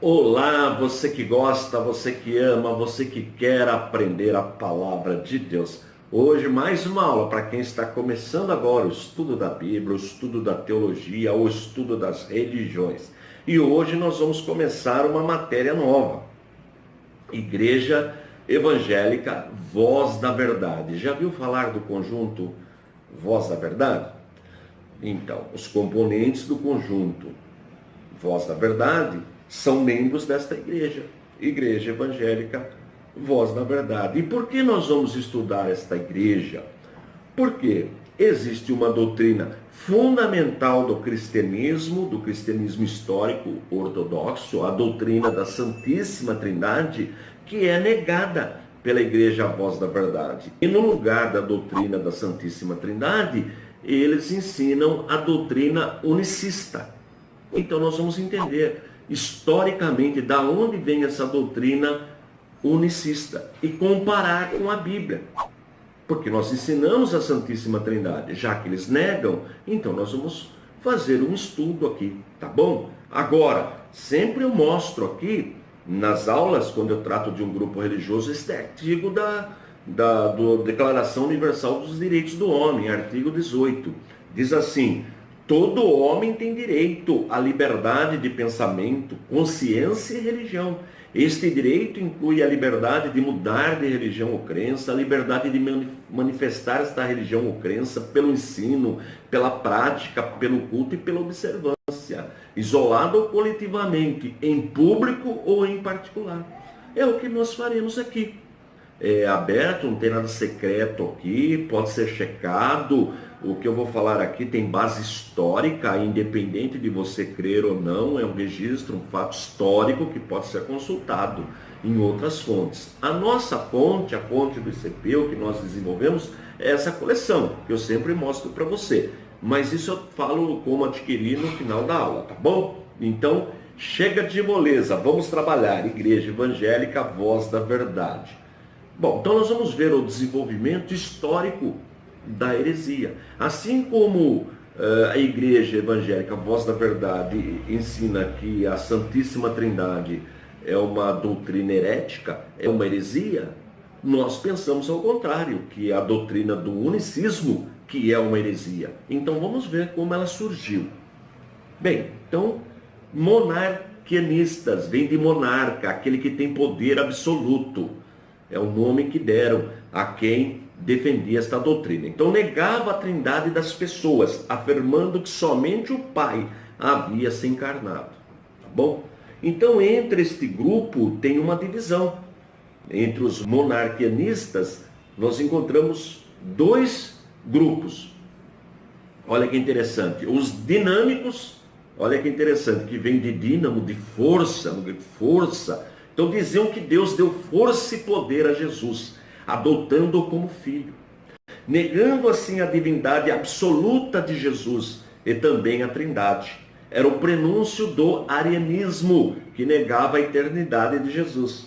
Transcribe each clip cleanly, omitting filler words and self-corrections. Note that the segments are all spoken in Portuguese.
Olá, você que gosta, você que ama, você que quer aprender a palavra de Deus. Hoje mais uma aula para quem está começando agora o estudo da Bíblia, o estudo da teologia, o estudo das religiões. E hoje nós vamos começar uma matéria nova. Igreja Evangélica Voz da Verdade. Já viu falar do conjunto Voz da Verdade? Então, os componentes do conjunto Voz da Verdade são membros desta igreja, Igreja Evangélica Voz da Verdade. E por que nós vamos estudar esta igreja? Porque existe uma doutrina fundamental do cristianismo histórico ortodoxo, a doutrina da Santíssima Trindade, que é negada pela Igreja Voz da Verdade. E no lugar da doutrina da Santíssima Trindade, eles ensinam a doutrina unicista. Então nós vamos entender historicamente da onde vem essa doutrina unicista e comparar com a Bíblia. Porque nós ensinamos a Santíssima Trindade, já que eles negam, então nós vamos fazer um estudo aqui, tá bom? Agora, sempre eu mostro aqui, nas aulas, quando eu trato de um grupo religioso, este artigo da Declaração Universal dos Direitos do Homem, artigo 18. Diz assim: todo homem tem direito à liberdade de pensamento, consciência e religião. Este direito inclui a liberdade de mudar de religião ou crença, a liberdade de manifestar esta religião ou crença pelo ensino, pela prática, pelo culto e pela observância, isolado ou coletivamente, em público ou em particular. É o que nós faremos aqui. É aberto, não tem nada secreto aqui, pode ser checado. O que eu vou falar aqui tem base histórica, independente de você crer ou não, é um registro, um fato histórico que pode ser consultado em outras fontes. A nossa fonte, a fonte do ICP, o que nós desenvolvemos, é essa coleção, que eu sempre mostro para você. Mas isso eu falo como adquirir no final da aula, tá bom? Então, chega de moleza, vamos trabalhar. Igreja Evangélica, Voz da Verdade. Bom, então nós vamos ver o desenvolvimento histórico da heresia. Assim como a Igreja Evangélica Voz da Verdade ensina que a Santíssima Trindade é uma doutrina herética, é uma heresia, nós pensamos ao contrário, que a doutrina do unicismo que é uma heresia. Então vamos ver como ela surgiu. Bem, então, monarquianistas, vem de monarca, aquele que tem poder absoluto. É o nome que deram a quem defendia esta doutrina. Então negava a trindade das pessoas, afirmando que somente o Pai havia se encarnado. Tá bom? Então entre este grupo tem uma divisão. Entre os monarquianistas nós encontramos dois grupos. Olha que interessante. Os dinâmicos, olha que interessante, que vem de dínamo, de força, força. Então diziam que Deus deu força e poder a Jesus, adotando-o como filho, negando assim a divindade absoluta de Jesus e também a trindade. Era o prenúncio do arianismo, que negava a eternidade de Jesus.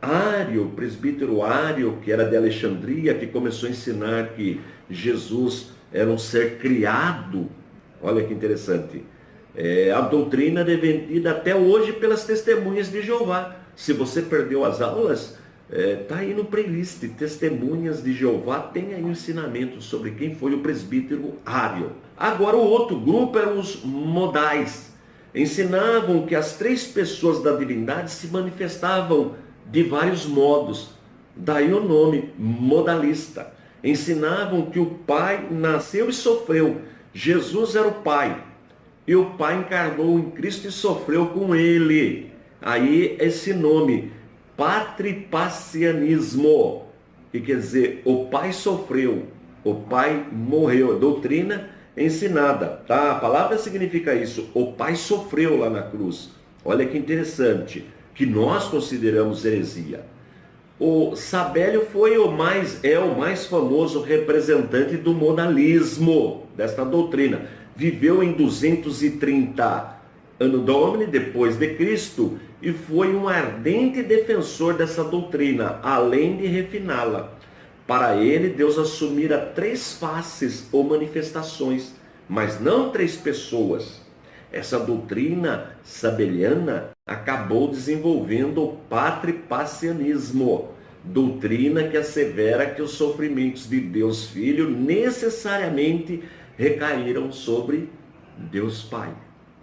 Ário, o presbítero Ário, que era de Alexandria, que começou a ensinar que Jesus era um ser criado. Olha que interessante. A doutrina é defendida até hoje pelas testemunhas de Jeová. Se você perdeu as aulas, está aí no playlist Testemunhas de Jeová, tem aí um ensinamento sobre quem foi o presbítero Ário. Agora o outro grupo eram os modais. Ensinavam que as três pessoas da divindade se manifestavam de vários modos. Daí o nome modalista. Ensinavam que o Pai nasceu e sofreu. Jesus era o Pai. E o Pai encarnou em Cristo e sofreu com ele. Aí esse nome, patripacianismo, que quer dizer, o Pai sofreu, o Pai morreu. Doutrina ensinada, tá? A palavra significa isso, o Pai sofreu lá na cruz. Olha que interessante, que nós consideramos heresia. O Sabélio é o mais famoso representante do modalismo, desta doutrina. Viveu em 230 Anno Domini, depois de Cristo, e foi um ardente defensor dessa doutrina, além de refiná-la. Para ele, Deus assumira três faces ou manifestações, mas não três pessoas. Essa doutrina sabeliana acabou desenvolvendo o patripassianismo, doutrina que assevera que os sofrimentos de Deus Filho necessariamente recaíram sobre Deus Pai.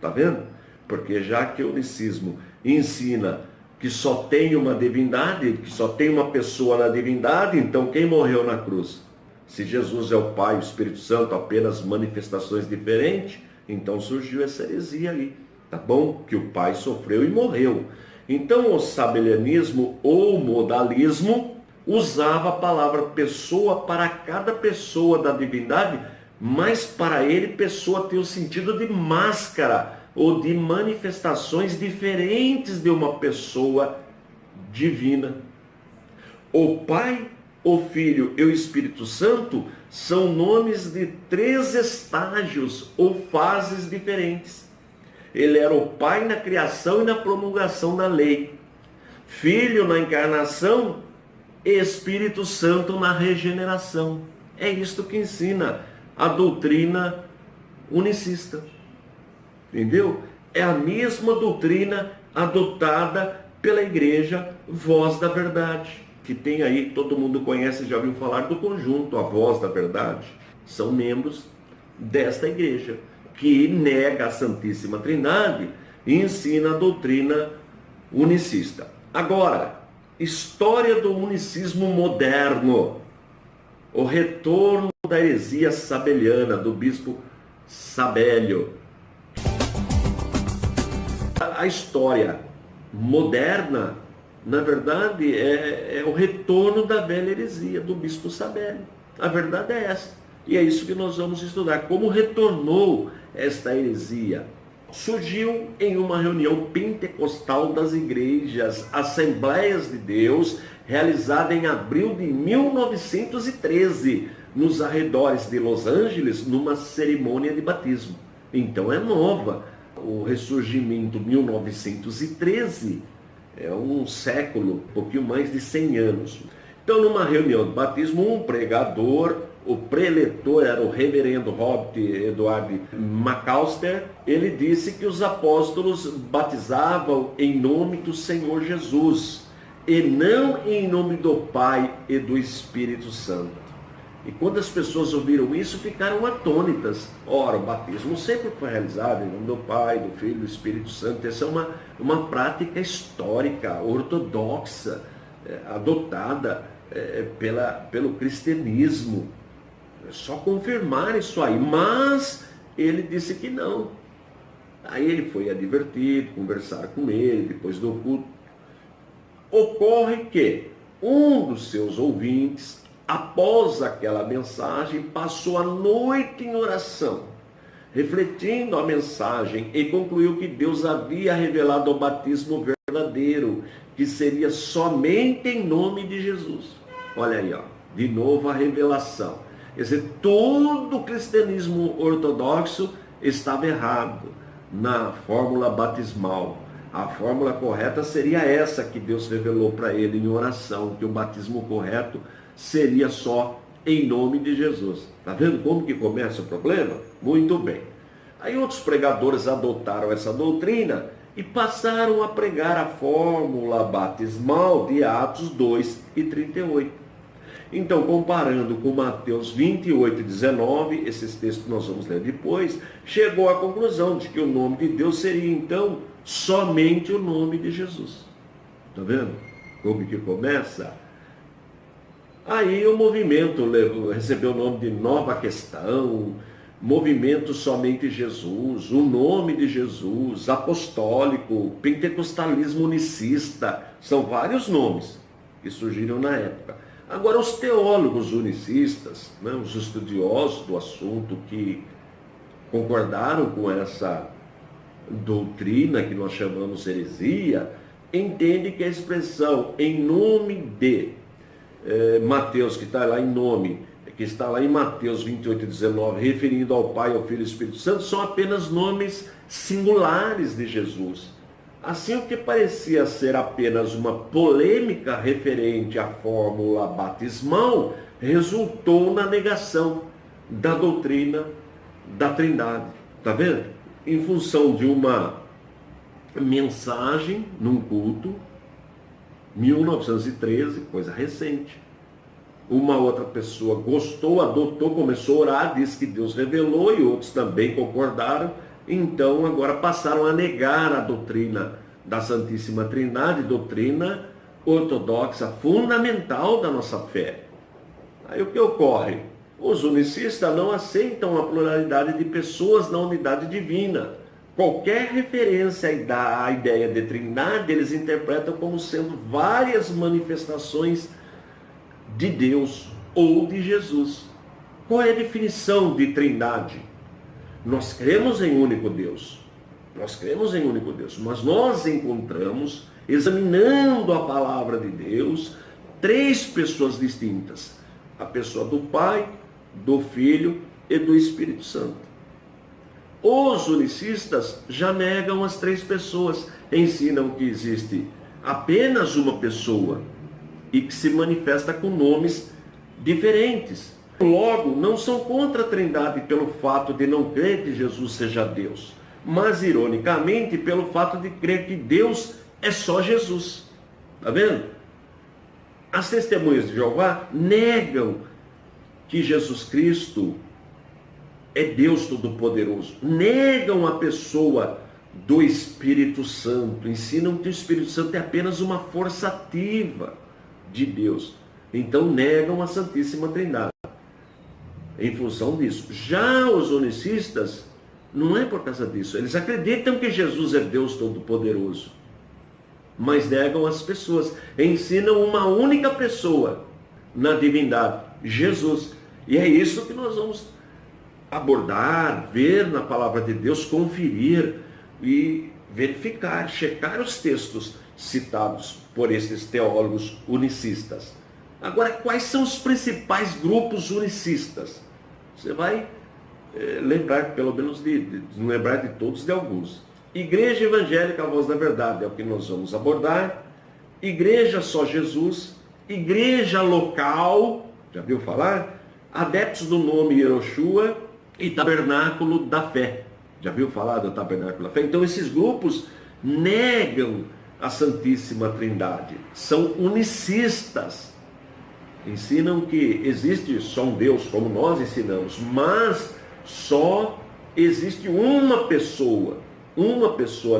Tá vendo? Porque já que o unicismo ensina que só tem uma divindade, que só tem uma pessoa na divindade, então quem morreu na cruz? Se Jesus é o Pai e o Espírito Santo, apenas manifestações diferentes, então surgiu essa heresia aí, tá bom? Que o Pai sofreu e morreu. Então o sabelianismo ou modalismo usava a palavra pessoa para cada pessoa da divindade, mas para ele pessoa tem o sentido de máscara ou de manifestações diferentes de uma pessoa divina. O Pai, o Filho e o Espírito Santo são nomes de 3 estágios ou fases diferentes. Ele era o Pai na criação e na promulgação da lei, Filho na encarnação e Espírito Santo na regeneração. É isto que ensina a doutrina unicista. Entendeu? É a mesma doutrina adotada pela Igreja Voz da Verdade, que tem aí, todo mundo conhece, já ouviu falar do conjunto, a Voz da Verdade. São membros desta igreja, que nega a Santíssima Trindade e ensina a doutrina unicista. Agora, história do unicismo moderno, o retorno da heresia sabeliana, do bispo Sabélio. A história moderna, na verdade, é o retorno da velha heresia, do bispo Sabélio. A verdade é essa. E é isso que nós vamos estudar. Como retornou esta heresia? Surgiu em uma reunião pentecostal das igrejas Assembleias de Deus, realizada em abril de 1913, nos arredores de Los Angeles, numa cerimônia de batismo. Então é nova. O ressurgimento 1913 é um século, um pouquinho mais de 100 anos. Então, numa reunião de batismo, um pregador, o preletor era o reverendo Robert Edward McAllister, ele disse que os apóstolos batizavam em nome do Senhor Jesus, e não em nome do Pai e do Espírito Santo. E quando as pessoas ouviram isso, ficaram atônitas. Ora, o batismo sempre foi realizado em nome do Pai, do Filho e do Espírito Santo. Essa é uma prática histórica, ortodoxa, adotada pelo cristianismo. É só confirmar isso aí. Mas ele disse que não. Aí ele foi advertido, conversaram com ele, depois do culto. Ocorre que um dos seus ouvintes, após aquela mensagem, passou a noite em oração, refletindo a mensagem, e concluiu que Deus havia revelado o batismo verdadeiro, que seria somente em nome de Jesus. Olha aí, ó, de novo a revelação. Quer dizer, todo o cristianismo ortodoxo estava errado na fórmula batismal. A fórmula correta seria essa que Deus revelou para ele em oração, que o batismo correto seria só em nome de Jesus. Está vendo como que começa o problema? Muito bem. Aí outros pregadores adotaram essa doutrina e passaram a pregar a fórmula batismal de Atos 2 e 38. Então, comparando com Mateus 28 e 19, esses textos nós vamos ler depois, chegou à conclusão de que o nome de Deus seria, então, somente o nome de Jesus. Está vendo como que começa? Aí o movimento recebeu o nome de Nova Questão, Movimento Somente Jesus, o nome de Jesus, apostólico, pentecostalismo unicista. São vários nomes que surgiram na época. Agora, os teólogos unicistas, né, os estudiosos do assunto que concordaram com essa doutrina que nós chamamos heresia, entendem que a expressão em nome de Mateus, que está lá em nome, que está lá em Mateus 28 e 19, referindo ao Pai, ao Filho e ao Espírito Santo, são apenas nomes singulares de Jesus. Assim, o que parecia ser apenas uma polêmica referente à fórmula batismal, resultou na negação da doutrina da Trindade. Está vendo? em função de uma mensagem num culto, 1913, coisa recente. Uma outra pessoa gostou, adotou, começou a orar, disse que Deus revelou, e outros também concordaram. Então agora passaram a negar a doutrina da Santíssima Trindade, doutrina ortodoxa, fundamental da nossa fé. Aí o que ocorre? Os unicistas não aceitam a pluralidade de pessoas na unidade divina. Qualquer referência à ideia de trindade, eles interpretam como sendo várias manifestações de Deus ou de Jesus. Qual é a definição de trindade? Nós cremos em um único Deus. Nós cremos em um único Deus. Mas nós encontramos, examinando a palavra de Deus, três pessoas distintas. A pessoa do Pai, do Filho e do Espírito Santo. Os unicistas já negam as três pessoas, ensinam que existe apenas uma pessoa e que se manifesta com nomes diferentes. Logo, não são contra a Trindade pelo fato de não crer que Jesus seja Deus, mas ironicamente pelo fato de crer que Deus é só Jesus. Está vendo? As testemunhas de Jeová negam que Jesus Cristo é Deus Todo-Poderoso. Negam a pessoa do Espírito Santo. Ensinam que o Espírito Santo é apenas uma força ativa de Deus. Então negam a Santíssima Trindade em função disso. Já os unicistas, não é por causa disso. Eles acreditam que Jesus é Deus Todo-Poderoso, mas negam as pessoas. Ensinam uma única pessoa na divindade, Jesus. E é isso que nós vamos abordar, ver na palavra de Deus, conferir e verificar, checar os textos citados por esses teólogos unicistas. Agora, quais são os principais grupos unicistas? Você vai lembrar, pelo menos não lembrar de todos, de alguns. Igreja Evangélica a Voz da Verdade é o que nós vamos abordar. Igreja Só Jesus. Igreja Local, já viu falar? Adeptos do nome Yehoshua e Tabernáculo da Fé. Já viu falar do Tabernáculo da Fé? Então esses grupos negam a Santíssima Trindade. São unicistas. Ensinam que existe só um Deus, como nós ensinamos, mas só existe uma pessoa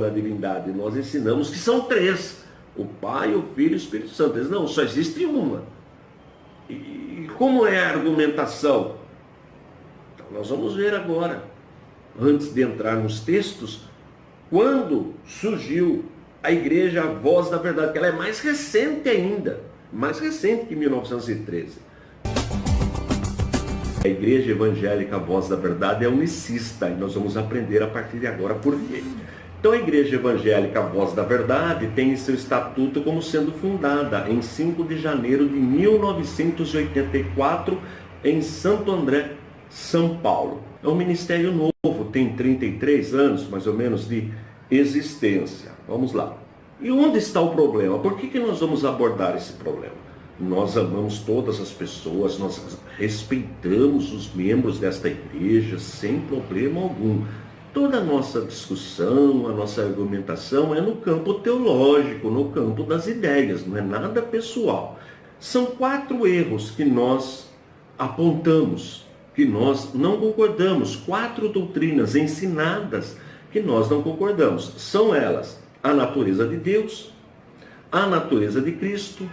na divindade. Nós ensinamos que são três: o Pai, o Filho e o Espírito Santo. Eles não, só existe uma. E como é a argumentação? Então nós vamos ver agora, antes de entrar nos textos, quando surgiu a Igreja a Voz da Verdade, que ela é mais recente ainda, mais recente que 1913. A Igreja Evangélica a Voz da Verdade é unicista, e nós vamos aprender a partir de agora por quê. Então a Igreja Evangélica a Voz da Verdade tem em seu estatuto como sendo fundada em 5 de janeiro de 1984 em Santo André, São Paulo. É um ministério novo, tem 33 anos mais ou menos de existência. Vamos lá. E onde está o problema? Por que nós vamos abordar esse problema? Nós amamos todas as pessoas, nós respeitamos os membros desta igreja sem problema algum. Toda a nossa discussão, a nossa argumentação é no campo teológico, no campo das ideias, não é nada pessoal. São 4 erros que nós apontamos, que nós não concordamos, 4 doutrinas ensinadas que nós não concordamos. São elas: a natureza de Deus, a natureza de Cristo,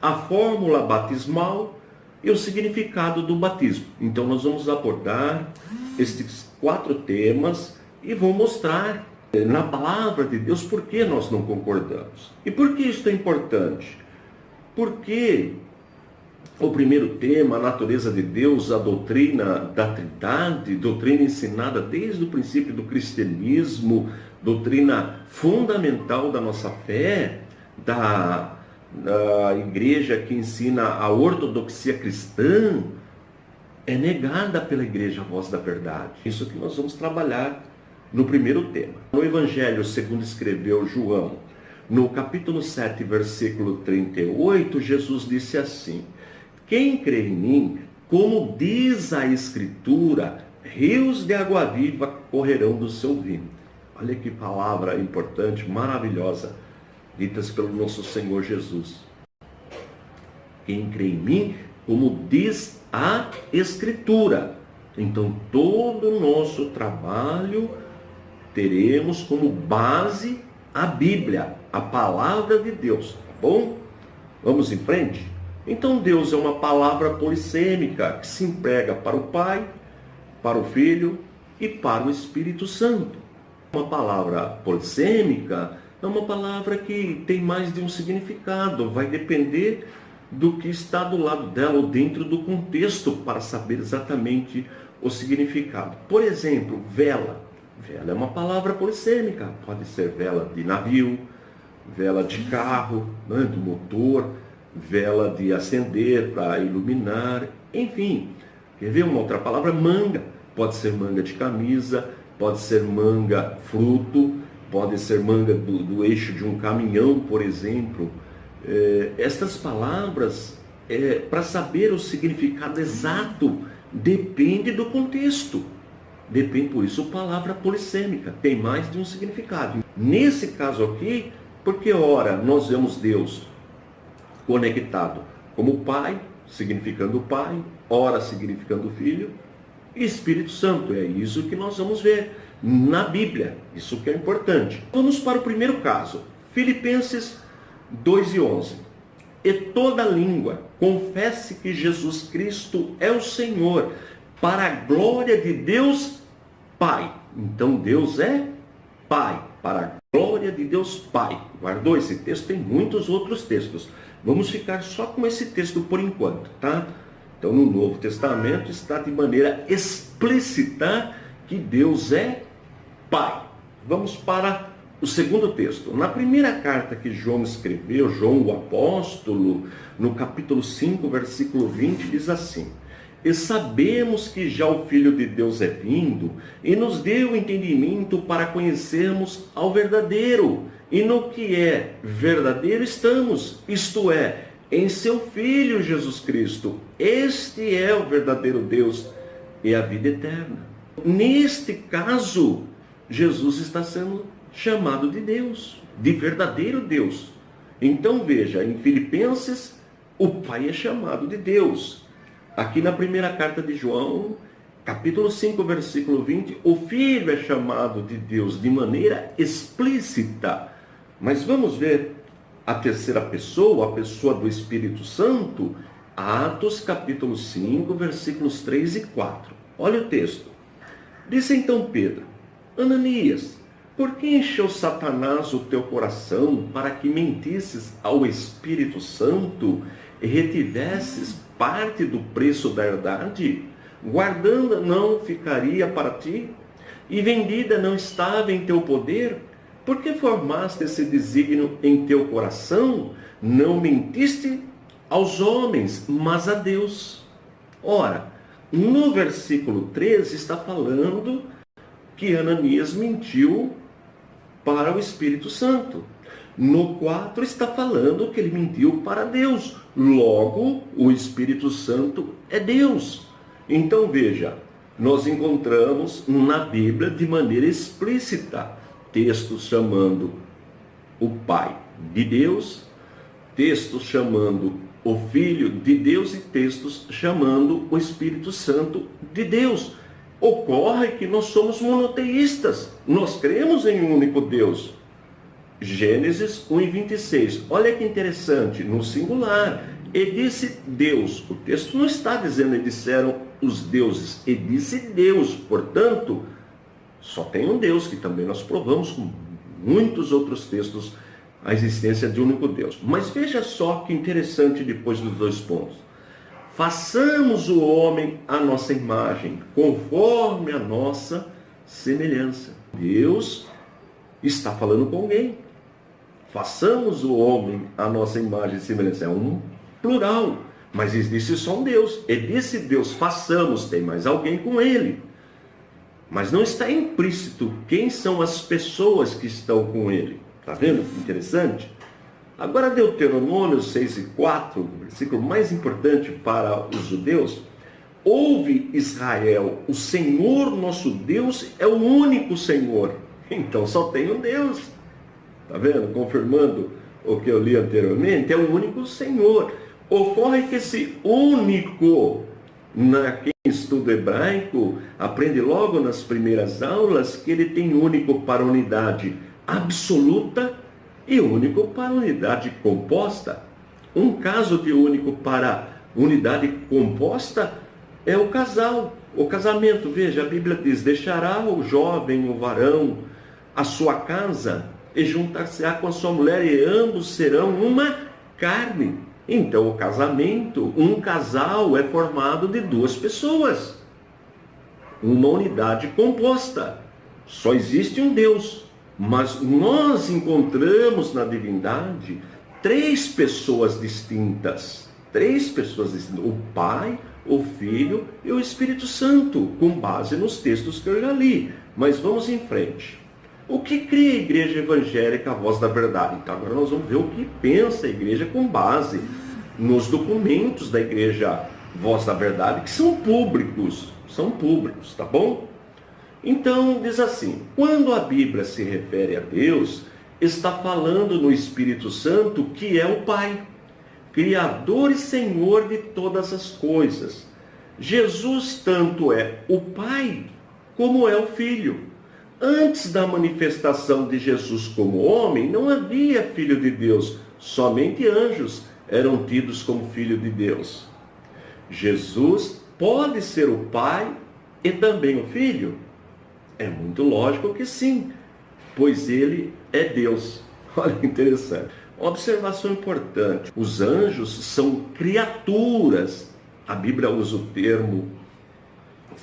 a fórmula batismal e o significado do batismo. Então nós vamos abordar estes 4 temas e vou mostrar na palavra de Deus por que nós não concordamos. E por que isso é importante? Porque o primeiro tema, a natureza de Deus, a doutrina da Trindade, doutrina ensinada desde o princípio do cristianismo, doutrina fundamental da nossa fé, da igreja que ensina a ortodoxia cristã, é negada pela Igreja Voz da Verdade. Isso que nós vamos trabalhar no primeiro tema. No Evangelho segundo escreveu João, no capítulo 7, versículo 38, Jesus disse assim: quem crê em mim, como diz a Escritura, rios de água viva correrão do seu vinho. Olha que palavra importante, maravilhosa, ditas pelo nosso Senhor Jesus. Quem crê em mim, como diz a Escritura. Então, todo o nosso trabalho teremos como base a Bíblia, a palavra de Deus, tá bom? Vamos em frente? Então, Deus é uma palavra polissêmica que se emprega para o Pai, para o Filho e para o Espírito Santo. Uma palavra polissêmica é uma palavra que tem mais de um significado, vai depender do que está do lado dela ou dentro do contexto para saber exatamente o significado. Por exemplo, vela. Vela é uma palavra polissêmica, pode ser vela de navio, vela de carro, né, do motor, vela de acender para iluminar, enfim. Quer ver uma outra palavra? Manga. Pode ser manga de camisa, pode ser manga fruto, pode ser manga do eixo de um caminhão, por exemplo. Estas palavras, para saber o significado exato, depende do contexto. Depende, por isso, palavra polissêmica, tem mais de um significado. Nesse caso aqui, porque ora nós vemos Deus conectado como Pai, significando Pai, ora significando Filho, e Espírito Santo. É isso que nós vamos ver na Bíblia, isso que é importante. Vamos para o primeiro caso, Filipenses 2:11. E toda língua confesse que Jesus Cristo é o Senhor, para a glória de Deus Pai. Então Deus é Pai, para a glória de Deus Pai. Guardou esse texto? Tem muitos outros textos. Vamos ficar só com esse texto por enquanto, tá? Então no Novo Testamento está de maneira explícita que Deus é Pai. Vamos para o segundo texto. Na primeira carta que João escreveu, João o apóstolo, no capítulo 5, versículo 20, diz assim: E sabemos que já o Filho de Deus é vindo, e nos deu entendimento para conhecermos ao verdadeiro. E no que é verdadeiro estamos, isto é, em seu Filho Jesus Cristo. Este é o verdadeiro Deus e a vida eterna. Neste caso, Jesus está sendo chamado de Deus, de verdadeiro Deus. Então veja, em Filipenses, o Pai é chamado de Deus. Aqui na primeira carta de João, capítulo 5, versículo 20, o Filho é chamado de Deus de maneira explícita. Mas vamos ver a terceira pessoa, a pessoa do Espírito Santo, Atos capítulo 5, versículos 3 e 4. Olha o texto. Disse então Pedro: Ananias, por que encheu Satanás o teu coração para que mentisses ao Espírito Santo e retivesses parte do preço da herdade? Guardando não ficaria para ti? E vendida não estava em teu poder? Por que formaste esse desígnio em teu coração? Não mentiste aos homens, mas a Deus. Ora, no versículo 13 está falando que Ananias mentiu para o Espírito Santo. No 4 está falando que ele mentiu para Deus. Logo, o Espírito Santo é Deus. Então veja, nós encontramos na Bíblia de maneira explícita textos chamando o Pai de Deus, textos chamando o Filho de Deus e textos chamando o Espírito Santo de Deus. Ocorre que nós somos monoteístas, nós cremos em um único Deus. Gênesis 1:26, olha que interessante, no singular, e disse Deus. O texto não está dizendo e disseram os deuses, e disse Deus. Portanto, só tem um Deus, que também nós provamos com muitos outros textos a existência de um único Deus. Mas veja só que interessante depois dos dois pontos. Façamos o homem à nossa imagem, conforme a nossa semelhança. Deus está falando com alguém. Façamos o homem à nossa imagem e semelhança. É um plural, mas existe só um Deus. E disse Deus, façamos, tem mais alguém com ele. Mas não está implícito quem são as pessoas que estão com ele. Está vendo? Interessante. Agora Deuteronômio 6:4, o versículo mais importante para os judeus, Ouve, Israel, o Senhor nosso Deus é o único Senhor. Então só tem um Deus. Está vendo? Confirmando o que eu li anteriormente, é o único Senhor. Ocorre que esse único, quem estuda hebraico, aprende logo nas primeiras aulas que ele tem único para unidade absoluta e único para unidade composta. Um caso de único para unidade composta é o casal, o casamento. Veja, a Bíblia diz: deixará o jovem, o varão, a sua casa e juntar-se-á com a sua mulher, e ambos serão uma carne. Então, o casamento, um casal é formado de duas pessoas, uma unidade composta. Só existe um Deus, mas nós encontramos na divindade três pessoas distintas. O Pai, o Filho e o Espírito Santo, com base nos textos que eu já li. Mas vamos em frente. O que crê a Igreja Evangélica, a Voz da Verdade? Então agora nós vamos ver o que pensa a Igreja com base nos documentos da Igreja Voz da Verdade, que são públicos, tá bom? Então diz assim: quando a Bíblia se refere a Deus, está falando no Espírito Santo, que é o Pai, Criador e Senhor de todas as coisas. Jesus tanto é o Pai como é o Filho. Antes da manifestação de Jesus como homem, não havia Filho de Deus, somente anjos eram tidos como Filho de Deus. Jesus pode ser o Pai e também o Filho? É muito lógico que sim, pois ele é Deus. Olha que interessante. Uma observação importante: os anjos são criaturas. A Bíblia usa o termo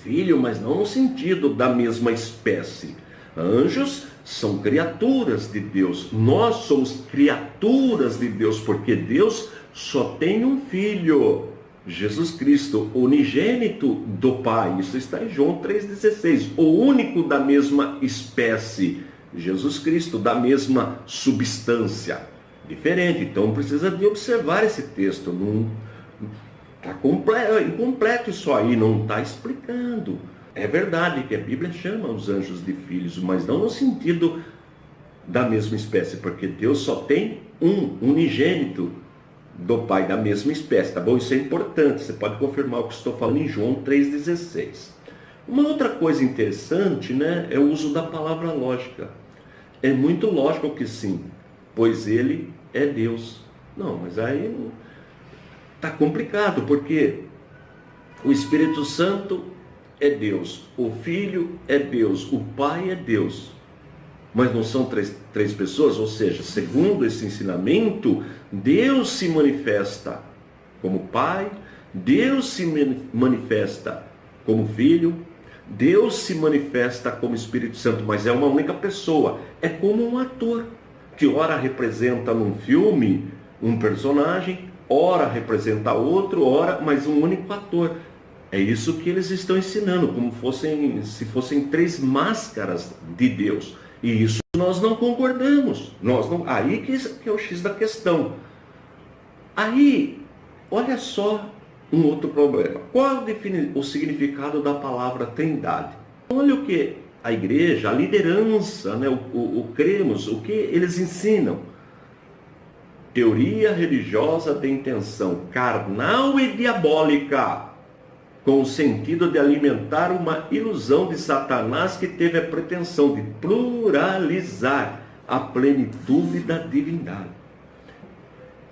filho, mas não no sentido da mesma espécie. Anjos são criaturas de Deus. Nós somos criaturas de Deus, porque Deus só tem um Filho, Jesus Cristo, unigênito do Pai. Isso está em João 3,16. O único da mesma espécie, Jesus Cristo, da mesma substância. Diferente. Então precisa de observar esse texto. Não está incompleto isso aí, não está explicando. É verdade que a Bíblia chama os anjos de filhos, mas não no sentido da mesma espécie, porque Deus só tem um unigênito do Pai da mesma espécie, tá bom? Isso é importante, você pode confirmar o que estou falando em João 3,16. Uma outra coisa interessante, né, é o uso da palavra lógica. É muito lógico que sim, pois ele é Deus. Não, mas aí está complicado, porque o Espírito Santo é Deus, o Filho é Deus, o Pai é Deus. Mas não são três pessoas? Ou seja, segundo esse ensinamento, Deus se manifesta como Pai, Deus se manifesta como Filho, Deus se manifesta como Espírito Santo, mas é uma única pessoa. É como um ator, que ora representa num filme um personagem, ora representa outro, ora, mas um único ator. É isso que eles estão ensinando, como se fossem três máscaras de Deus. E isso nós não concordamos. Aí que é o X da questão. Aí, olha só um outro problema. Qual o significado da palavra Trindade? Olha o que a igreja, a liderança, né, o cremos, o que eles ensinam. Teoria religiosa de intenção carnal e diabólica, com o sentido de alimentar uma ilusão de Satanás que teve a pretensão de pluralizar a plenitude da divindade.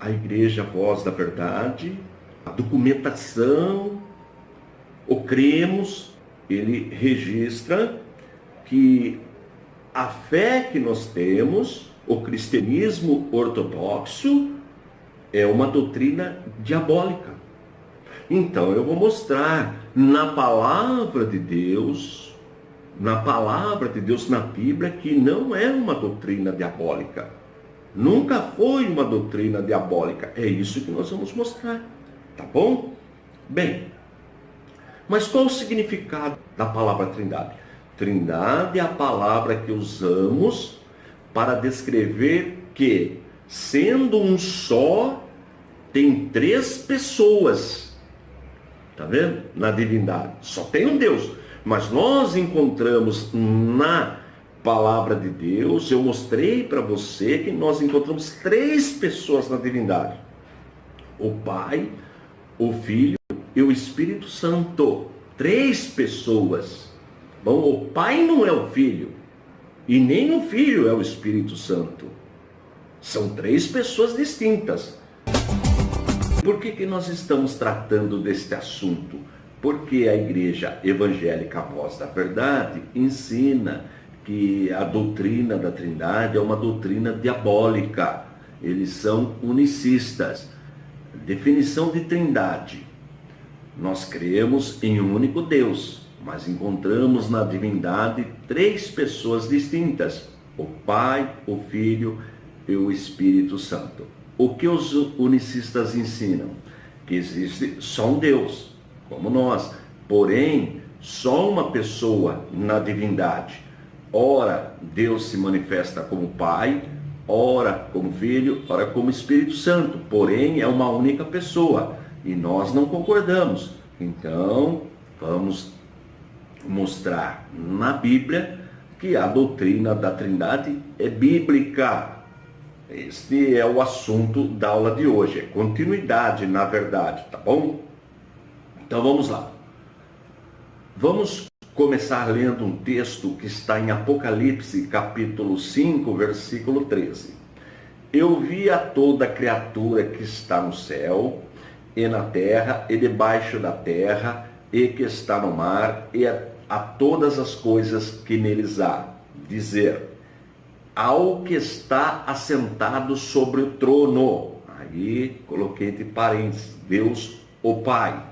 A Igreja Voz da Verdade, a documentação, o cremos, ele registra que a fé que nós temos, o cristianismo ortodoxo, é uma doutrina diabólica. Então eu vou mostrar na palavra de Deus, na Bíblia, que não é uma doutrina diabólica. Nunca foi uma doutrina diabólica. É isso que nós vamos mostrar. Tá bom? Bem, mas qual o significado da palavra Trindade? Trindade é a palavra que usamos para descrever que, sendo um só, tem três pessoas. Tá vendo? Na divindade. Só tem um Deus. Mas nós encontramos na palavra de Deus, eu mostrei para você que nós encontramos 3 pessoas na divindade. O Pai, o Filho e o Espírito Santo. 3 pessoas. Bom, o Pai não é o Filho. E nem o Filho é o Espírito Santo. São 3 pessoas distintas. Por que nós estamos tratando deste assunto? Porque a Igreja Evangélica Voz da Verdade ensina que a doutrina da Trindade é uma doutrina diabólica. Eles são unicistas. Definição de Trindade. Nós cremos em um único Deus, mas encontramos na divindade 3 pessoas distintas: o Pai, o Filho e o Espírito Santo. O que os unicistas ensinam? Que existe só um Deus, como nós, porém, só uma pessoa na divindade. Ora, Deus se manifesta como Pai, ora como Filho, ora como Espírito Santo, porém é uma única pessoa, e nós não concordamos. Então, vamos mostrar na Bíblia que a doutrina da Trindade é bíblica. Este é o assunto da aula de hoje, é continuidade, na verdade, tá bom? Então vamos lá. Vamos começar lendo um texto que está em Apocalipse, capítulo 5, versículo 13. Eu vi a toda criatura que está no céu, e na terra, e debaixo da terra, e que está no mar, e a todas as coisas que neles há, dizer: ao que está assentado sobre o trono, aí coloquei entre parênteses, Deus o Pai,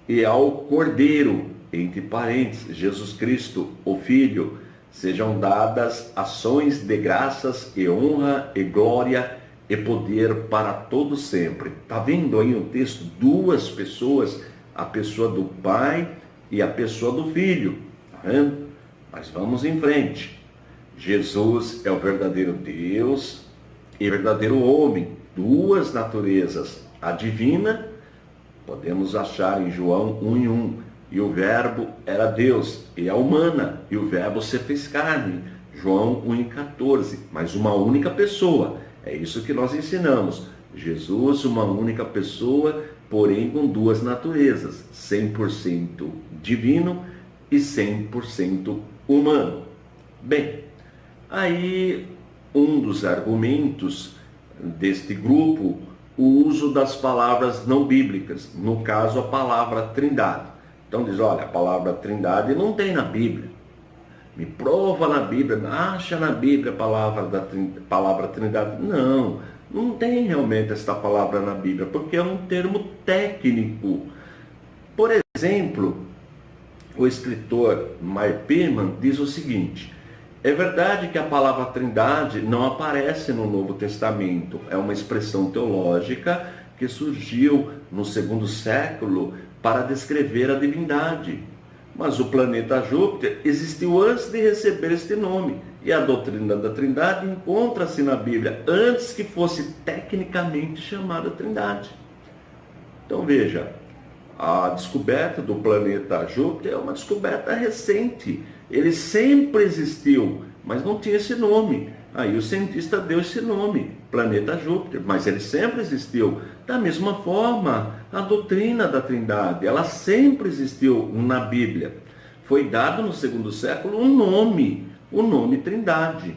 e ao Cordeiro, entre parênteses, Jesus Cristo, o Filho, sejam dadas ações de graças e honra e glória e poder para todo sempre. Está vendo aí no texto 2 pessoas, a pessoa do Pai e a pessoa do Filho, está vendo? Mas vamos em frente. Jesus é o verdadeiro Deus e verdadeiro homem, 2 naturezas. A divina, podemos achar em João 1:1, e o verbo era Deus, e a humana, e o verbo se fez carne, João 1:14, mas uma única pessoa. É isso que nós ensinamos. Jesus, uma única pessoa, porém com 2 naturezas, 100% divino e 100% humano. Bem, aí um dos argumentos deste grupo, o uso das palavras não bíblicas, no caso a palavra Trindade. Então diz, olha, a palavra Trindade não tem na Bíblia. Me prova na Bíblia, acha na Bíblia a palavra Trindade. Não, não tem realmente esta palavra na Bíblia, porque é um termo técnico. Por exemplo, o escritor Meyer Perman diz o seguinte: é verdade que a palavra Trindade não aparece no Novo Testamento, é uma expressão teológica que surgiu no 2º século para descrever a divindade. Mas o planeta Júpiter existiu antes de receber este nome, e a doutrina da Trindade encontra-se na Bíblia antes que fosse tecnicamente chamada Trindade. Então veja, a descoberta do planeta Júpiter é uma descoberta recente. Ele sempre existiu, mas não tinha esse nome. Aí o cientista deu esse nome, planeta Júpiter, mas ele sempre existiu. Da mesma forma, a doutrina da Trindade, ela sempre existiu na Bíblia. Foi dado no 2º século um nome, o nome Trindade,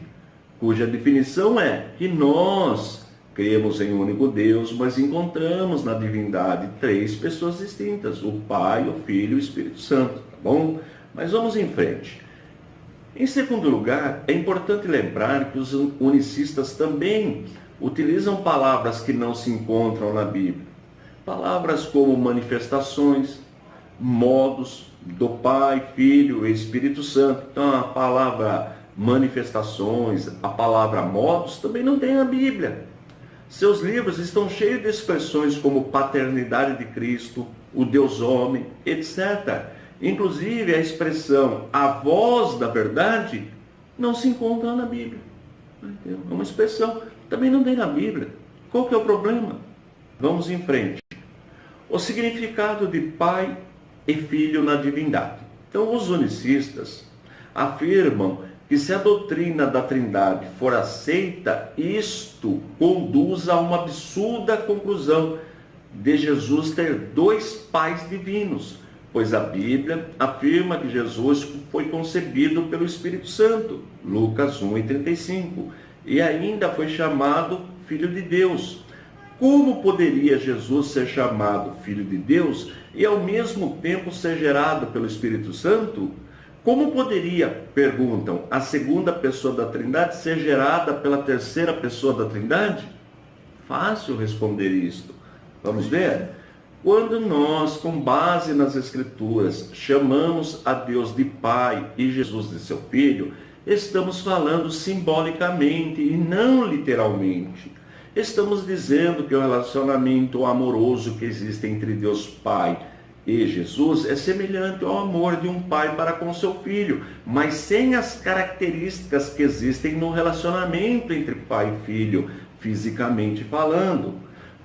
cuja definição é que nós cremos em um único Deus, mas encontramos na divindade 3 pessoas distintas, o Pai, o Filho e o Espírito Santo, tá bom? Mas vamos em frente. Em segundo lugar, é importante lembrar que os unicistas também utilizam palavras que não se encontram na Bíblia. Palavras como manifestações, modos do Pai, Filho e Espírito Santo. Então a palavra manifestações, a palavra modos também não tem na Bíblia. Seus livros estão cheios de expressões como paternidade de Cristo, o Deus homem, etc. Inclusive a expressão a voz da verdade não se encontra na Bíblia. É uma expressão, também não tem na Bíblia. Qual que é o problema? Vamos em frente. O significado de Pai, e Filho na divindade. Então, os unicistas afirmam que se a doutrina da Trindade for aceita, isto conduz a uma absurda conclusão de Jesus ter dois pais divinos, pois a Bíblia afirma que Jesus foi concebido pelo Espírito Santo, Lucas 1:35, e ainda foi chamado Filho de Deus. Como poderia Jesus ser chamado Filho de Deus e ao mesmo tempo ser gerado pelo Espírito Santo? Como poderia, perguntam, a segunda pessoa da Trindade ser gerada pela terceira pessoa da Trindade? Fácil responder isto. Vamos ver? Quando nós, com base nas Escrituras, chamamos a Deus de Pai e Jesus de seu Filho, estamos falando simbolicamente e não literalmente. Estamos dizendo que o relacionamento amoroso que existe entre Deus Pai e Jesus é semelhante ao amor de um pai para com seu filho, mas sem as características que existem no relacionamento entre pai e filho, fisicamente falando.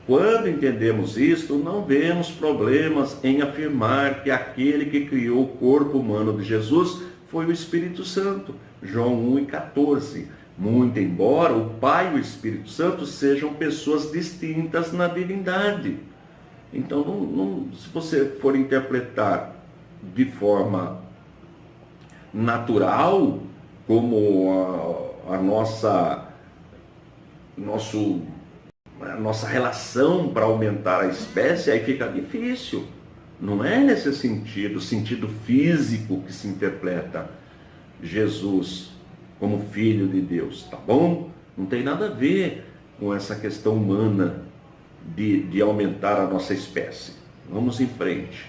Quando entendemos isto, não vemos problemas em afirmar que aquele que criou o corpo humano de Jesus foi o Espírito Santo. João 1:14. Muito embora o Pai e o Espírito Santo sejam pessoas distintas na divindade. Então, se você for interpretar de forma natural, como a nossa relação para aumentar a espécie, aí fica difícil. Não é nesse sentido físico que se interpreta Jesus como Filho de Deus, tá bom? Não tem nada a ver com essa questão humana de aumentar a nossa espécie. Vamos em frente.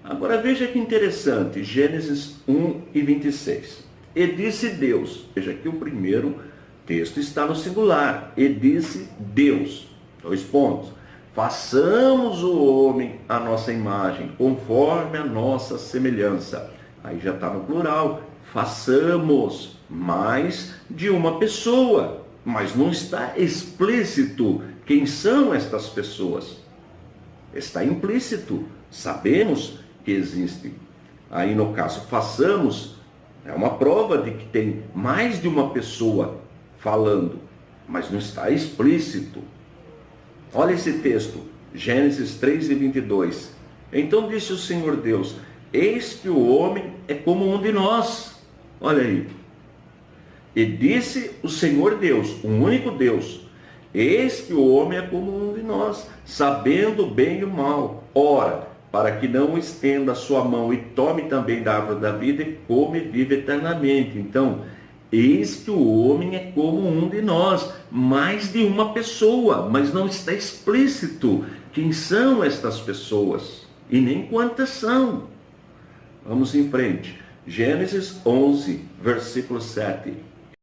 Agora veja que interessante, Gênesis 1:26. E disse Deus, veja que o primeiro texto está no singular, e disse Deus, 2 pontos. Façamos o homem à nossa imagem, conforme a nossa semelhança. Aí já está no plural, façamos mais de uma pessoa, mas não está explícito quem são estas pessoas. Está implícito, sabemos que existe. Aí no caso, façamos, é uma prova de que tem mais de uma pessoa falando, mas não está explícito. Olha esse texto, Gênesis 3:22. Então disse o Senhor Deus, eis que o homem é como um de nós. Olha aí. E disse o Senhor Deus, um único Deus, eis que o homem é como um de nós, sabendo o bem e o mal. Ora, para que não estenda a sua mão e tome também da árvore da vida e come e vive eternamente. Então, eis que o homem é como um de nós, mais de uma pessoa, mas não está explícito quem são estas pessoas e nem quantas são. Vamos em frente. Gênesis 11, versículo 7.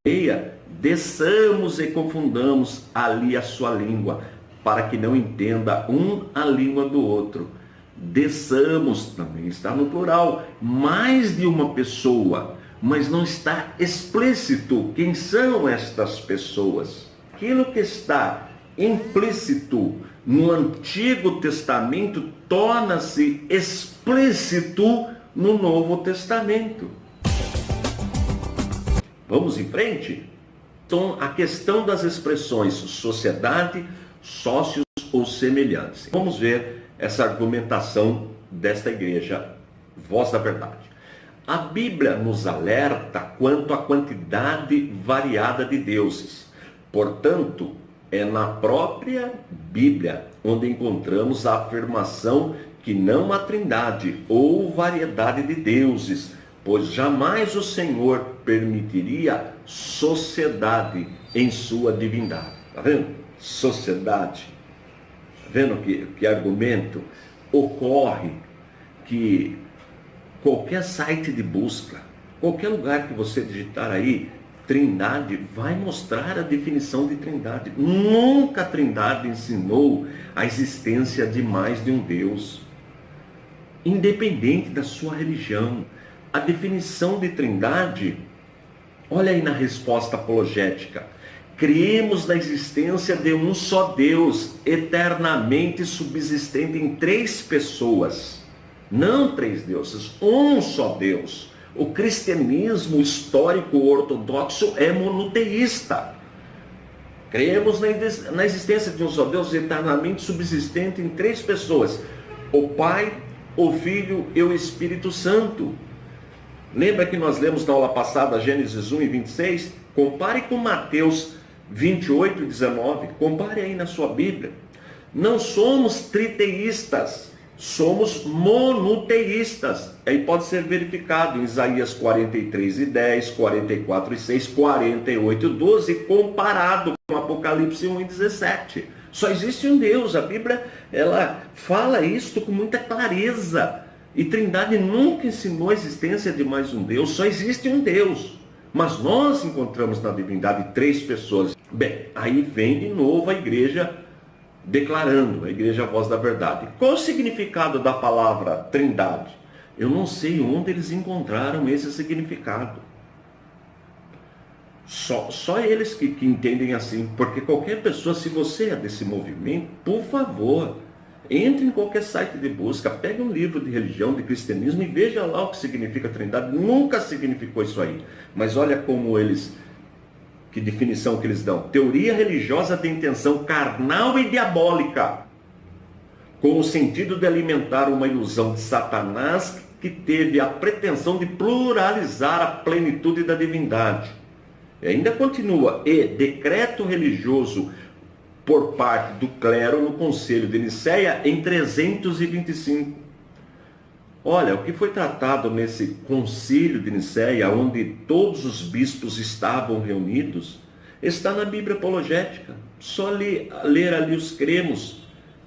Eia, desçamos e confundamos ali a sua língua, para que não entenda um a língua do outro. Desçamos, também está no plural, mais de uma pessoa, mas não está explícito quem são estas pessoas. Aquilo que está implícito no Antigo Testamento torna-se explícito no Novo Testamento. Vamos em frente? Então, a questão das expressões sociedade, sócios ou semelhantes. Vamos ver essa argumentação desta igreja, Voz da Verdade. A Bíblia nos alerta quanto à quantidade variada de deuses. Portanto, é na própria Bíblia onde encontramos a afirmação que não há trindade ou variedade de deuses, pois jamais o Senhor permitiria sociedade em sua divindade. Está vendo? Sociedade. Está vendo que argumento? Ocorre que qualquer site de busca, qualquer lugar que você digitar aí, Trindade, vai mostrar a definição de Trindade. Nunca a Trindade ensinou a existência de mais de um Deus. Independente da sua religião, a definição de Trindade, olha aí na resposta apologética, cremos na existência de um só Deus, eternamente subsistente em 3 pessoas. Não três deuses, um só Deus. O cristianismo histórico ortodoxo é monoteísta. Cremos na existência de um só Deus eternamente subsistente em três pessoas: o Pai, o Filho e o Espírito Santo. Lembra que nós lemos na aula passada Gênesis 1 e 26? Compare com Mateus 28 e 19. Compare aí na sua Bíblia. Não somos triteístas, somos monoteístas. Aí pode ser verificado em Isaías 43 e 10, 44 e 6, 48 e 12, comparado com Apocalipse 1 e 17. Só existe um Deus. A Bíblia, ela fala isso com muita clareza. E Trindade nunca ensinou a existência de mais um Deus. Só existe um Deus. Mas nós encontramos na divindade três pessoas. Bem, aí vem de novo a igreja declarando, a igreja Voz da Verdade. Qual o significado da palavra Trindade? Eu não sei onde eles encontraram esse significado. Só eles que entendem assim. Porque qualquer pessoa, se você é desse movimento, por favor, entre em qualquer site de busca, pegue um livro de religião, de cristianismo e veja lá o que significa Trindade. Nunca significou isso aí. Mas olha como eles, que definição que eles dão. Teoria religiosa de intenção carnal e diabólica, com o sentido de alimentar uma ilusão de Satanás que teve a pretensão de pluralizar a plenitude da divindade. E ainda continua, e decreto religioso por parte do clero no Concílio de Nicéia em 325. Olha, o que foi tratado nesse Concílio de Nicéia, onde todos os bispos estavam reunidos, está na Bíblia Apologética. Só ler ali os cremos,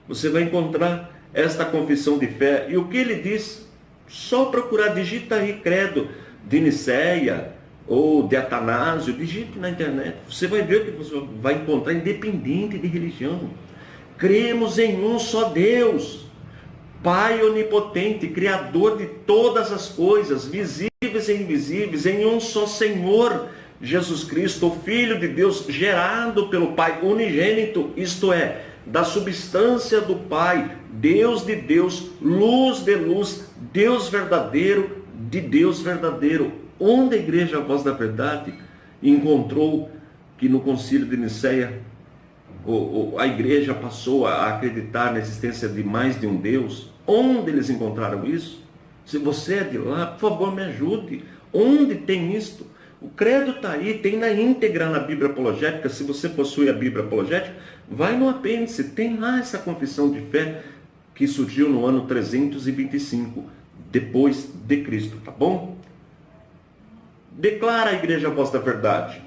você vai encontrar esta confissão de fé. E o que ele diz? Só procurar, digita aí credo de Nicéia ou de Atanásio, digite na internet. Você vai ver o que você vai encontrar, independente de religião. Cremos em um só Deus, Pai onipotente, Criador de todas as coisas, visíveis e invisíveis, em um só Senhor, Jesus Cristo, o Filho de Deus, gerado pelo Pai, unigênito, isto é, da substância do Pai, Deus de Deus, luz de luz, Deus verdadeiro de Deus verdadeiro. Onde a igreja Voz da Verdade encontrou que no Concílio de Nicéia a igreja passou a acreditar na existência de mais de um Deus? Onde eles encontraram isso? Se você é de lá, por favor, me ajude. Onde tem isto? O credo está aí, tem na íntegra na Bíblia Apologética. Se você possui a Bíblia Apologética, vai no apêndice, tem lá essa confissão de fé que surgiu no ano 325 depois de Cristo, tá bom? Declara a igreja Voz da Verdade.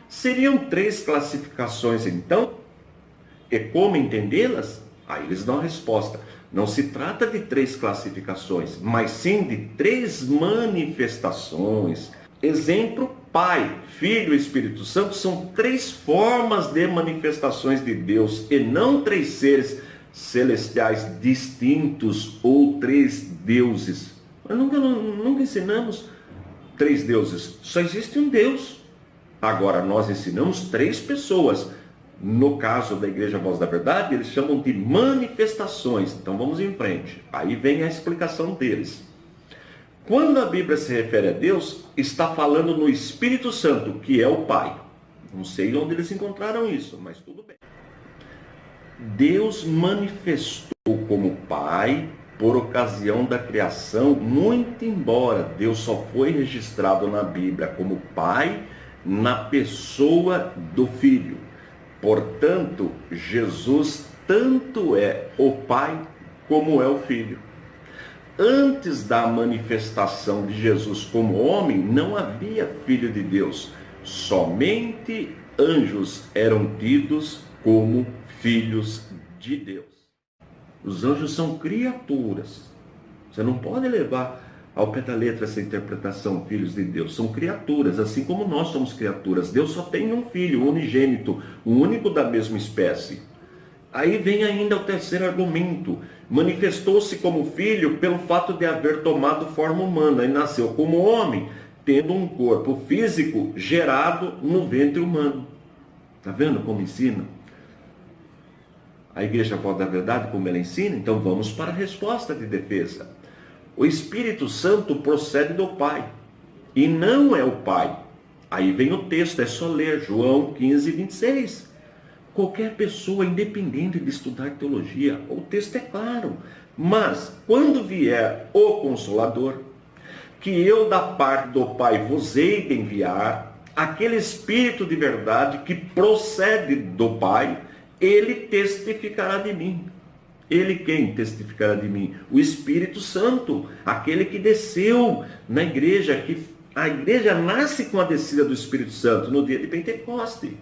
Seriam três classificações então? E como entendê-las? Aí eles dão a resposta. Não se trata de três classificações, mas sim de três manifestações. Exemplo, Pai, Filho e Espírito Santo são três formas de manifestações de Deus e não três seres celestiais distintos ou três deuses. Nós nunca ensinamos três deuses. Só existe um Deus. Agora, nós ensinamos três pessoas. No caso da Igreja Voz da Verdade, eles chamam de manifestações. Então vamos em frente. Aí vem a explicação deles. Quando a Bíblia se refere a Deus, está falando no Espírito Santo, que é o Pai. Não sei onde eles encontraram isso, mas tudo bem. Deus manifestou como Pai por ocasião da criação, muito embora Deus só foi registrado na Bíblia como Pai na pessoa do Filho. Portanto, Jesus tanto é o Pai como é o Filho. Antes da manifestação de Jesus como homem, não havia Filho de Deus. Somente anjos eram tidos como filhos de Deus. Os anjos são criaturas. Você não pode levar ao pé da letra essa interpretação, filhos de Deus. São criaturas, assim como nós somos criaturas. Deus só tem um filho, um unigênito, o único da mesma espécie. Aí vem ainda o terceiro argumento. Manifestou-se como filho pelo fato de haver tomado forma humana e nasceu como homem, tendo um corpo físico gerado no ventre humano. Está vendo como ensina? A Igreja Voz da Verdade, como ela ensina? Então vamos para a resposta de defesa. O Espírito Santo procede do Pai e não é o Pai. Aí vem o texto, é só ler João 15, 26. Qualquer pessoa, independente de estudar teologia, o texto é claro. Mas, quando vier o Consolador, que eu da parte do Pai vos hei de enviar, aquele Espírito de verdade que procede do Pai, ele testificará de mim. Ele quem testificará de mim? O Espírito Santo, aquele que desceu na igreja, que a igreja nasce com a descida do Espírito Santo no dia de Pentecoste.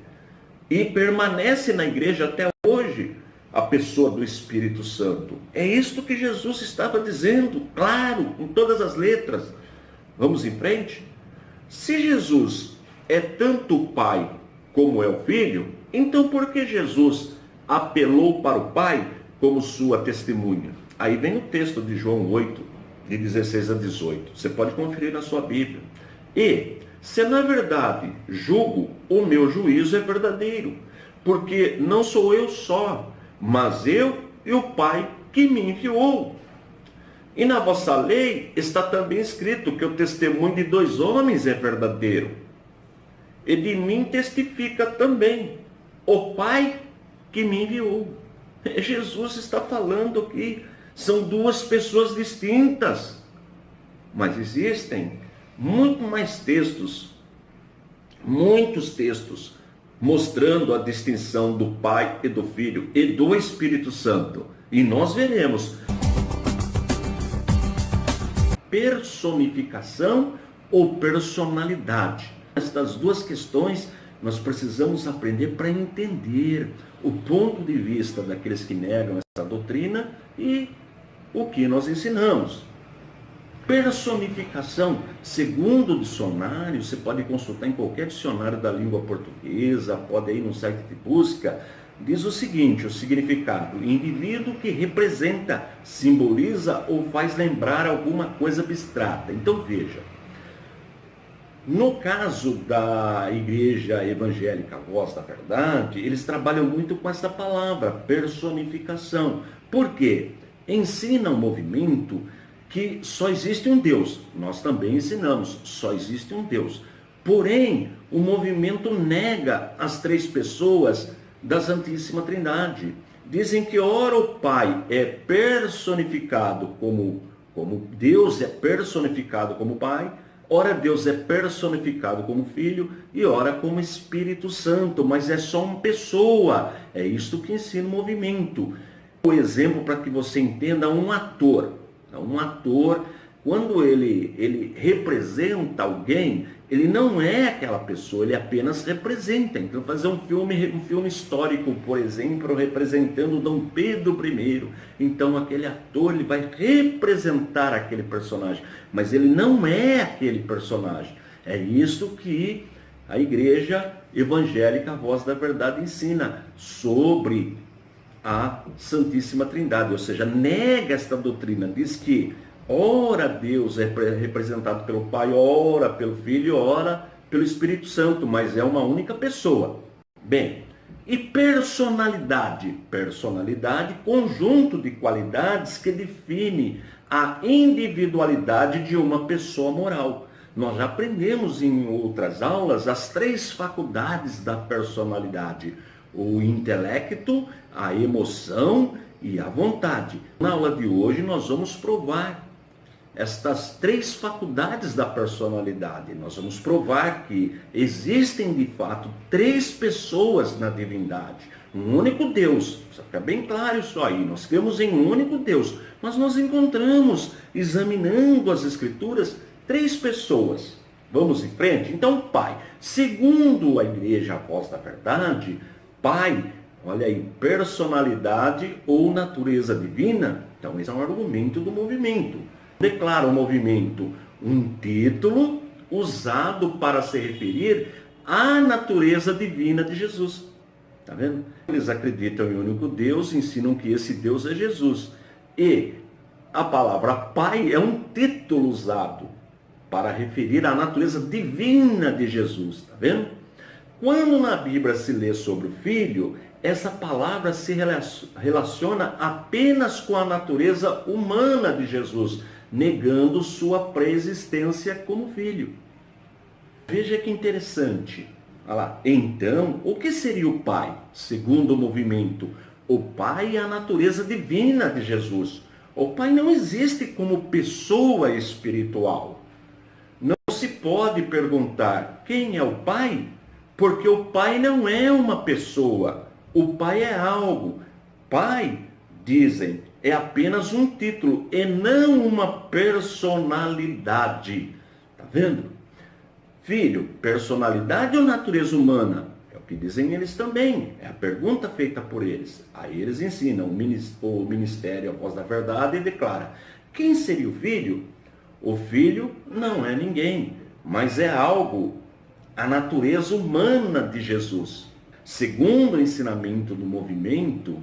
E permanece na igreja até hoje a pessoa do Espírito Santo. É isto que Jesus estava dizendo, claro, com todas as letras. Vamos em frente? Se Jesus é tanto o Pai como é o Filho, então por que Jesus apelou para o Pai como sua testemunha? Aí vem o texto de João 8, de 16 a 18. Você pode conferir na sua Bíblia. E, se na verdade julgo, o meu juízo é verdadeiro, porque não sou eu só, mas eu e o Pai que me enviou. E na vossa lei está também escrito que o testemunho de dois homens é verdadeiro. E de mim testifica também o Pai que me enviou. Jesus está falando aqui, são duas pessoas distintas, mas existem muito mais textos, muitos textos, mostrando a distinção do Pai e do Filho e do Espírito Santo. E nós veremos personificação ou personalidade. Estas duas questões nós precisamos aprender para entender o ponto de vista daqueles que negam essa doutrina e o que nós ensinamos. Personificação, segundo o dicionário, você pode consultar em qualquer dicionário da língua portuguesa, pode ir no site de busca, diz o seguinte, o significado: indivíduo que representa, simboliza ou faz lembrar alguma coisa abstrata. Então veja, no caso da Igreja Evangélica Voz da Verdade, eles trabalham muito com essa palavra, personificação. Por quê? Ensina o movimento que só existe um Deus. Nós também ensinamos, só existe um Deus. Porém, o movimento nega as três pessoas da Santíssima Trindade. Dizem que ora o Pai é personificado como Deus é personificado como Pai, ora Deus é personificado como Filho e ora como Espírito Santo, mas é só uma pessoa. É isto que ensina o movimento. O exemplo para que você entenda, um ator, quando ele representa alguém, ele não é aquela pessoa, ele apenas representa. Então, fazer um filme histórico, por exemplo, representando Dom Pedro I. Então, aquele ator ele vai representar aquele personagem, mas ele não é aquele personagem. É isso que a Igreja Evangélica Voz da Verdade ensina sobre a Santíssima Trindade, ou seja, nega esta doutrina, diz que ora Deus é representado pelo Pai, ora pelo Filho, ora pelo Espírito Santo, mas é uma única pessoa. Bem, e personalidade? Personalidade, conjunto de qualidades que define a individualidade de uma pessoa moral. Nós já aprendemos em outras aulas as três faculdades da personalidade: o intelecto, a emoção e a vontade. Na aula de hoje nós vamos provar estas três faculdades da personalidade. Nós vamos provar que existem de fato três pessoas na divindade. Um único Deus. Precisa ficar bem claro isso aí. Nós cremos em um único Deus. Mas nós encontramos, examinando as Escrituras, três pessoas. Vamos em frente? Então, Pai. Segundo a Igreja a Voz da Verdade, Pai, olha aí, personalidade ou natureza divina. Então, esse é um argumento do movimento. Declara o movimento um título usado para se referir à natureza divina de Jesus. Está vendo? Eles acreditam em um único Deus, ensinam que esse Deus é Jesus. E a palavra Pai é um título usado para referir à natureza divina de Jesus. Está vendo? Quando na Bíblia se lê sobre o Filho, essa palavra se relaciona apenas com a natureza humana de Jesus. negando sua preexistência como filho. Veja que interessante. Olha lá. Então, o que seria o Pai? Segundo o movimento, o Pai é a natureza divina de Jesus. O Pai não existe como pessoa espiritual. Não se pode perguntar quem é o Pai, porque o Pai não é uma pessoa. O Pai é algo. Pai, dizem, é apenas um título e não uma personalidade. Tá vendo? Filho, personalidade ou natureza humana? É o que dizem eles também. É a pergunta feita por eles. Aí eles ensinam o ministério, a voz da verdade, e declara: quem seria o filho? O filho não é ninguém, mas é algo, a natureza humana de Jesus. Segundo o ensinamento do movimento,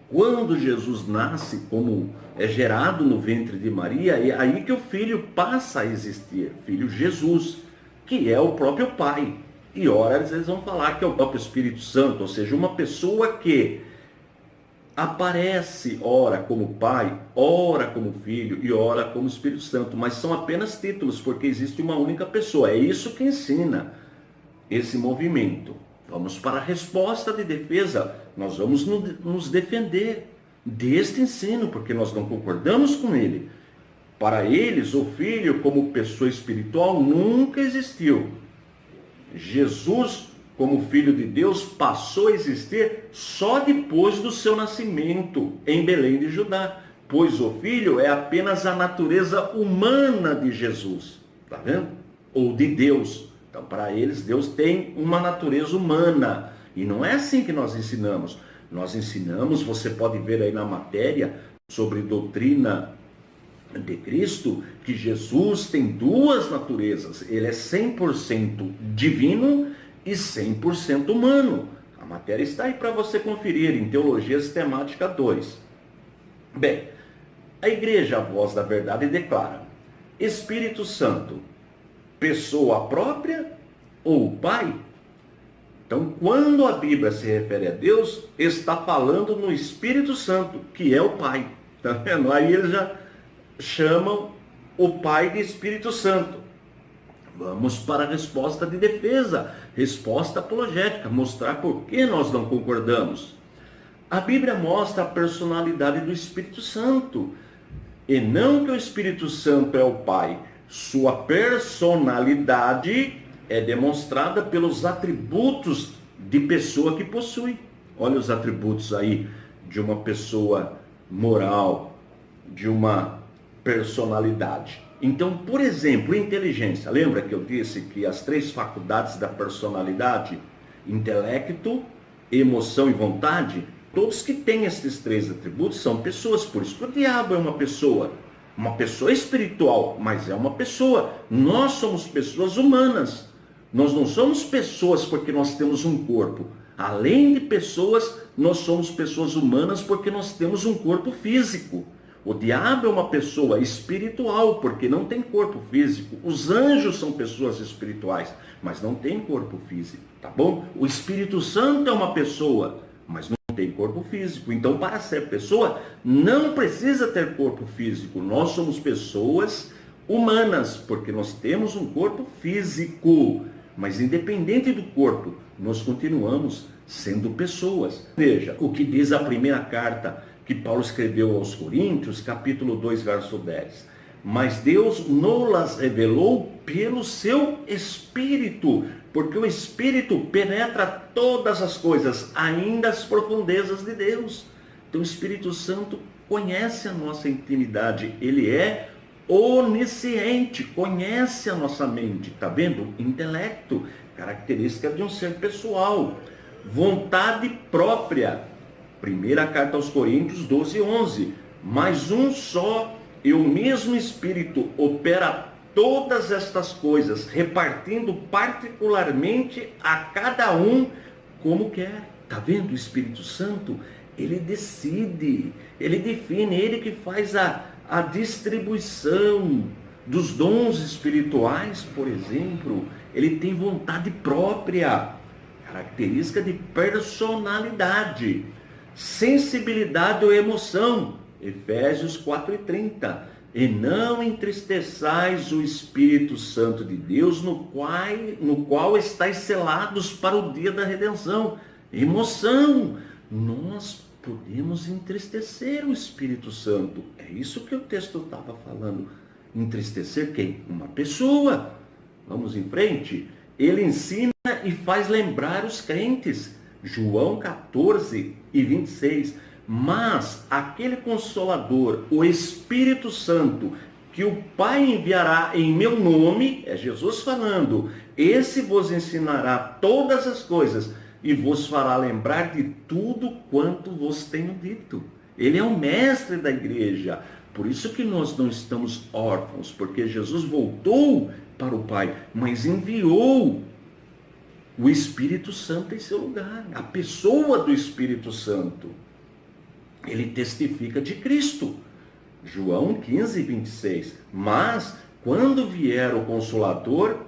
quando Jesus nasce, como é gerado no ventre de Maria, é aí que o Filho passa a existir, Filho Jesus, que é o próprio Pai. E ora eles vão falar que é o próprio Espírito Santo, ou seja, uma pessoa que aparece ora como Pai, ora como Filho e ora como Espírito Santo, mas são apenas títulos, porque existe uma única pessoa. É isso que ensina esse movimento. Vamos para a resposta de defesa. Nós vamos nos defender deste ensino, porque nós não concordamos com ele. Para eles, o Filho como pessoa espiritual nunca existiu. Jesus, como Filho de Deus, passou a existir só depois do seu nascimento em Belém de Judá, pois o Filho é apenas a natureza humana de Jesus, tá vendo? Ou de Deus. Então, para eles, Deus tem uma natureza humana. E não é assim que nós ensinamos. Nós ensinamos, você pode ver aí na matéria sobre doutrina de Cristo, que Jesus tem duas naturezas. Ele é 100% divino e 100% humano. A matéria está aí para você conferir em Teologia Sistemática 2. Bem, a Igreja, a Voz da Verdade, declara: Espírito Santo, pessoa própria ou Pai? Então, quando a Bíblia se refere a Deus, está falando no Espírito Santo, que é o Pai. Tá vendo? Aí eles já chamam o Pai de Espírito Santo. Vamos para a resposta de defesa, resposta apologética, mostrar por que nós não concordamos. A Bíblia mostra a personalidade do Espírito Santo, e não que o Espírito Santo é o Pai. Sua personalidade é demonstrada pelos atributos de pessoa que possui. Olha os atributos aí de uma pessoa moral, de uma personalidade. Então, por exemplo, inteligência. Lembra que eu disse que as três faculdades da personalidade, intelecto, emoção e vontade, todos que têm esses três atributos são pessoas. Por isso que o diabo é uma pessoa espiritual, mas é uma pessoa. Nós somos pessoas humanas. Nós não somos pessoas porque nós temos um corpo. Além de pessoas, nós somos pessoas humanas porque nós temos um corpo físico. O diabo é uma pessoa espiritual porque não tem corpo físico. Os anjos são pessoas espirituais, mas não tem corpo físico, tá bom? O Espírito Santo é uma pessoa, mas não tem corpo físico. Então, para ser pessoa, não precisa ter corpo físico. Nós somos pessoas humanas porque nós temos um corpo físico. Mas independente do corpo, nós continuamos sendo pessoas. Veja o que diz a primeira carta que Paulo escreveu aos Coríntios, capítulo 2, verso 10. Mas Deus nos revelou pelo seu Espírito, porque o Espírito penetra todas as coisas, ainda as profundezas de Deus. Então o Espírito Santo conhece a nossa intimidade, ele é onisciente, conhece a nossa mente, tá vendo? Intelecto, característica de um ser pessoal. Vontade própria, primeira carta aos Coríntios 12, 11. Mas um só e o mesmo Espírito opera todas estas coisas, repartindo particularmente a cada um como quer. Tá vendo? O Espírito Santo, ele decide, ele define, ele que faz a distribuição dos dons espirituais, por exemplo. Ele tem vontade própria, característica de personalidade, sensibilidade ou emoção. Efésios 4:30. E não entristeçais o Espírito Santo de Deus, no qual estáis selados para o dia da redenção. Emoção! Nós podemos entristecer o Espírito Santo. É isso que o texto estava falando. Entristecer quem? Uma pessoa. Vamos em frente. Ele ensina e faz lembrar os crentes. João 14:26. Mas aquele Consolador, o Espírito Santo, que o Pai enviará em meu nome, é Jesus falando, esse vos ensinará todas as coisas e vos fará lembrar de tudo quanto vos tenho dito. Ele é o mestre da igreja. Por isso que nós não estamos órfãos, porque Jesus voltou para o Pai, mas enviou o Espírito Santo em seu lugar, a pessoa do Espírito Santo. Ele testifica de Cristo. João 15:26. Mas, quando vier o Consolador,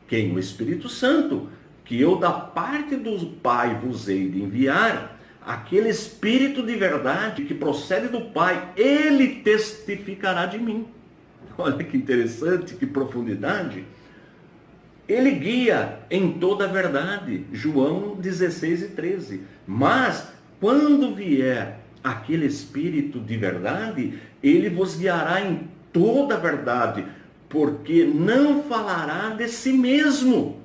quem? O Espírito Santo, que eu da parte do Pai vos hei de enviar, aquele Espírito de verdade que procede do Pai, ele testificará de mim. Olha que interessante, que profundidade. Ele guia em toda a verdade. João 16:13. Mas, quando vier aquele Espírito de verdade, ele vos guiará em toda a verdade, porque não falará de si mesmo,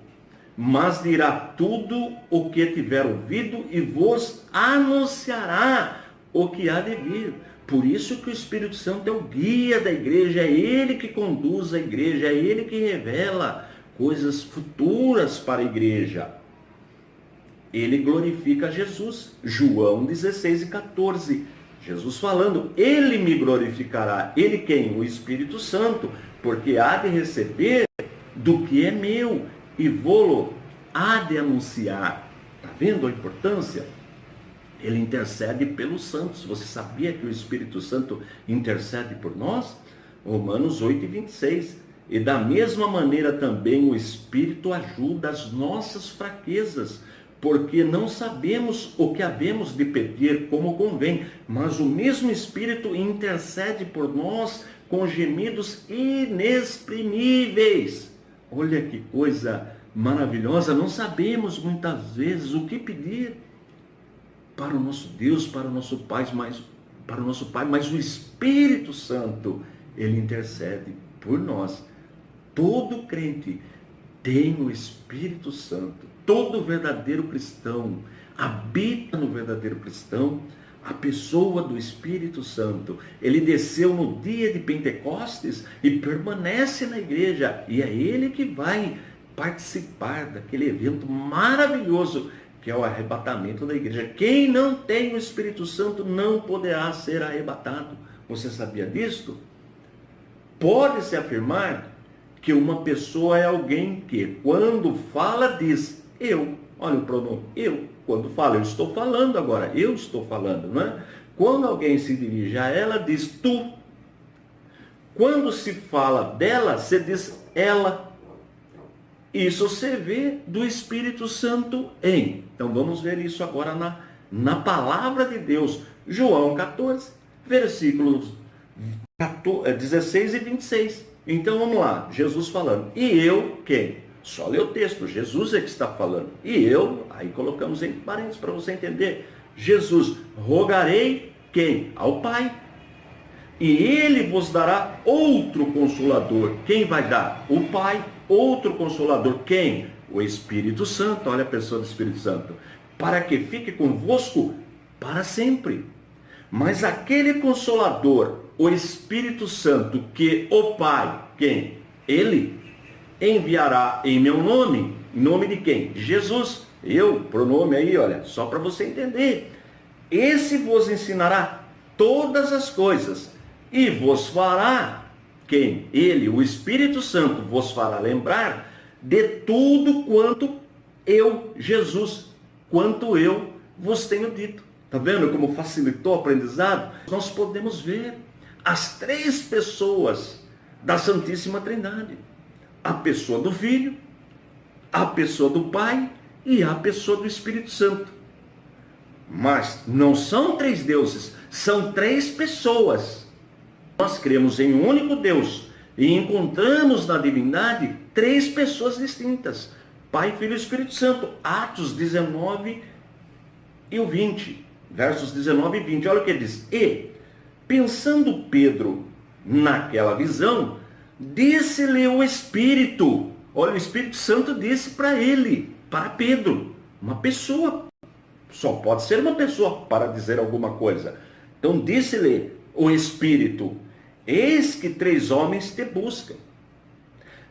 mas dirá tudo o que tiver ouvido e vos anunciará o que há de vir. Por isso que o Espírito Santo é o guia da igreja, é ele que conduz a igreja, é ele que revela coisas futuras para a igreja. Ele glorifica Jesus. João 16:14. Jesus falando, ele me glorificará. Ele quem? O Espírito Santo, porque há de receber do que é meu e vou-lo há de anunciar. Está vendo a importância? Ele intercede pelos santos. Você sabia que o Espírito Santo intercede por nós? Romanos 8:26. E da mesma maneira também o Espírito ajuda as nossas fraquezas, porque não sabemos o que havemos de pedir como convém, mas o mesmo Espírito intercede por nós com gemidos inexprimíveis. Olha que coisa maravilhosa, não sabemos muitas vezes o que pedir para o nosso Deus, para o nosso Pai, mas o Espírito Santo, ele intercede por nós. Todo crente tem o Espírito Santo. Todo verdadeiro cristão habita no verdadeiro cristão a pessoa do Espírito Santo. Ele desceu no dia de Pentecostes e permanece na igreja. E é ele que vai participar daquele evento maravilhoso que é o arrebatamento da igreja. Quem não tem o Espírito Santo não poderá ser arrebatado. Você sabia disso? Pode-se afirmar que uma pessoa é alguém que, quando fala, diz eu. Olha o pronome eu. Quando fala, eu estou falando agora. Eu estou falando, não é? Quando alguém se dirige a ela, diz tu. Quando se fala dela, se diz ela. Isso você vê do Espírito Santo em. Então vamos ver isso agora na palavra de Deus. João 14, versículos 16 e 26. Então vamos lá, Jesus falando. E eu, quem? Só lê o texto, Jesus é que está falando. E eu, aí colocamos entre parênteses para você entender. Jesus, rogarei quem? Ao Pai. E ele vos dará outro Consolador. Quem vai dar? O Pai. Outro Consolador. Quem? O Espírito Santo. Olha a pessoa do Espírito Santo. Para que fique convosco para sempre. Mas aquele Consolador, o Espírito Santo, que o Pai, quem? Ele enviará em meu nome. Em nome de quem? Jesus. Eu, pronome aí, olha, só para você entender. Esse vos ensinará todas as coisas e vos fará, quem? Ele, o Espírito Santo, vos fará lembrar de tudo quanto eu, Jesus, quanto eu vos tenho dito. Está vendo como facilitou o aprendizado? Nós podemos ver as três pessoas da Santíssima Trindade. A pessoa do Filho, a pessoa do Pai e a pessoa do Espírito Santo. Mas não são três deuses, são três pessoas. Nós cremos em um único Deus e encontramos na divindade três pessoas distintas: Pai, Filho e Espírito Santo. Atos 19 e o 20, versos 19 e 20. Olha o que ele diz: e, pensando Pedro naquela visão, disse-lhe o Espírito. Olha, o Espírito Santo disse para ele, para Pedro, uma pessoa. Só pode ser uma pessoa para dizer alguma coisa. Então disse-lhe o Espírito: eis que três homens te buscam.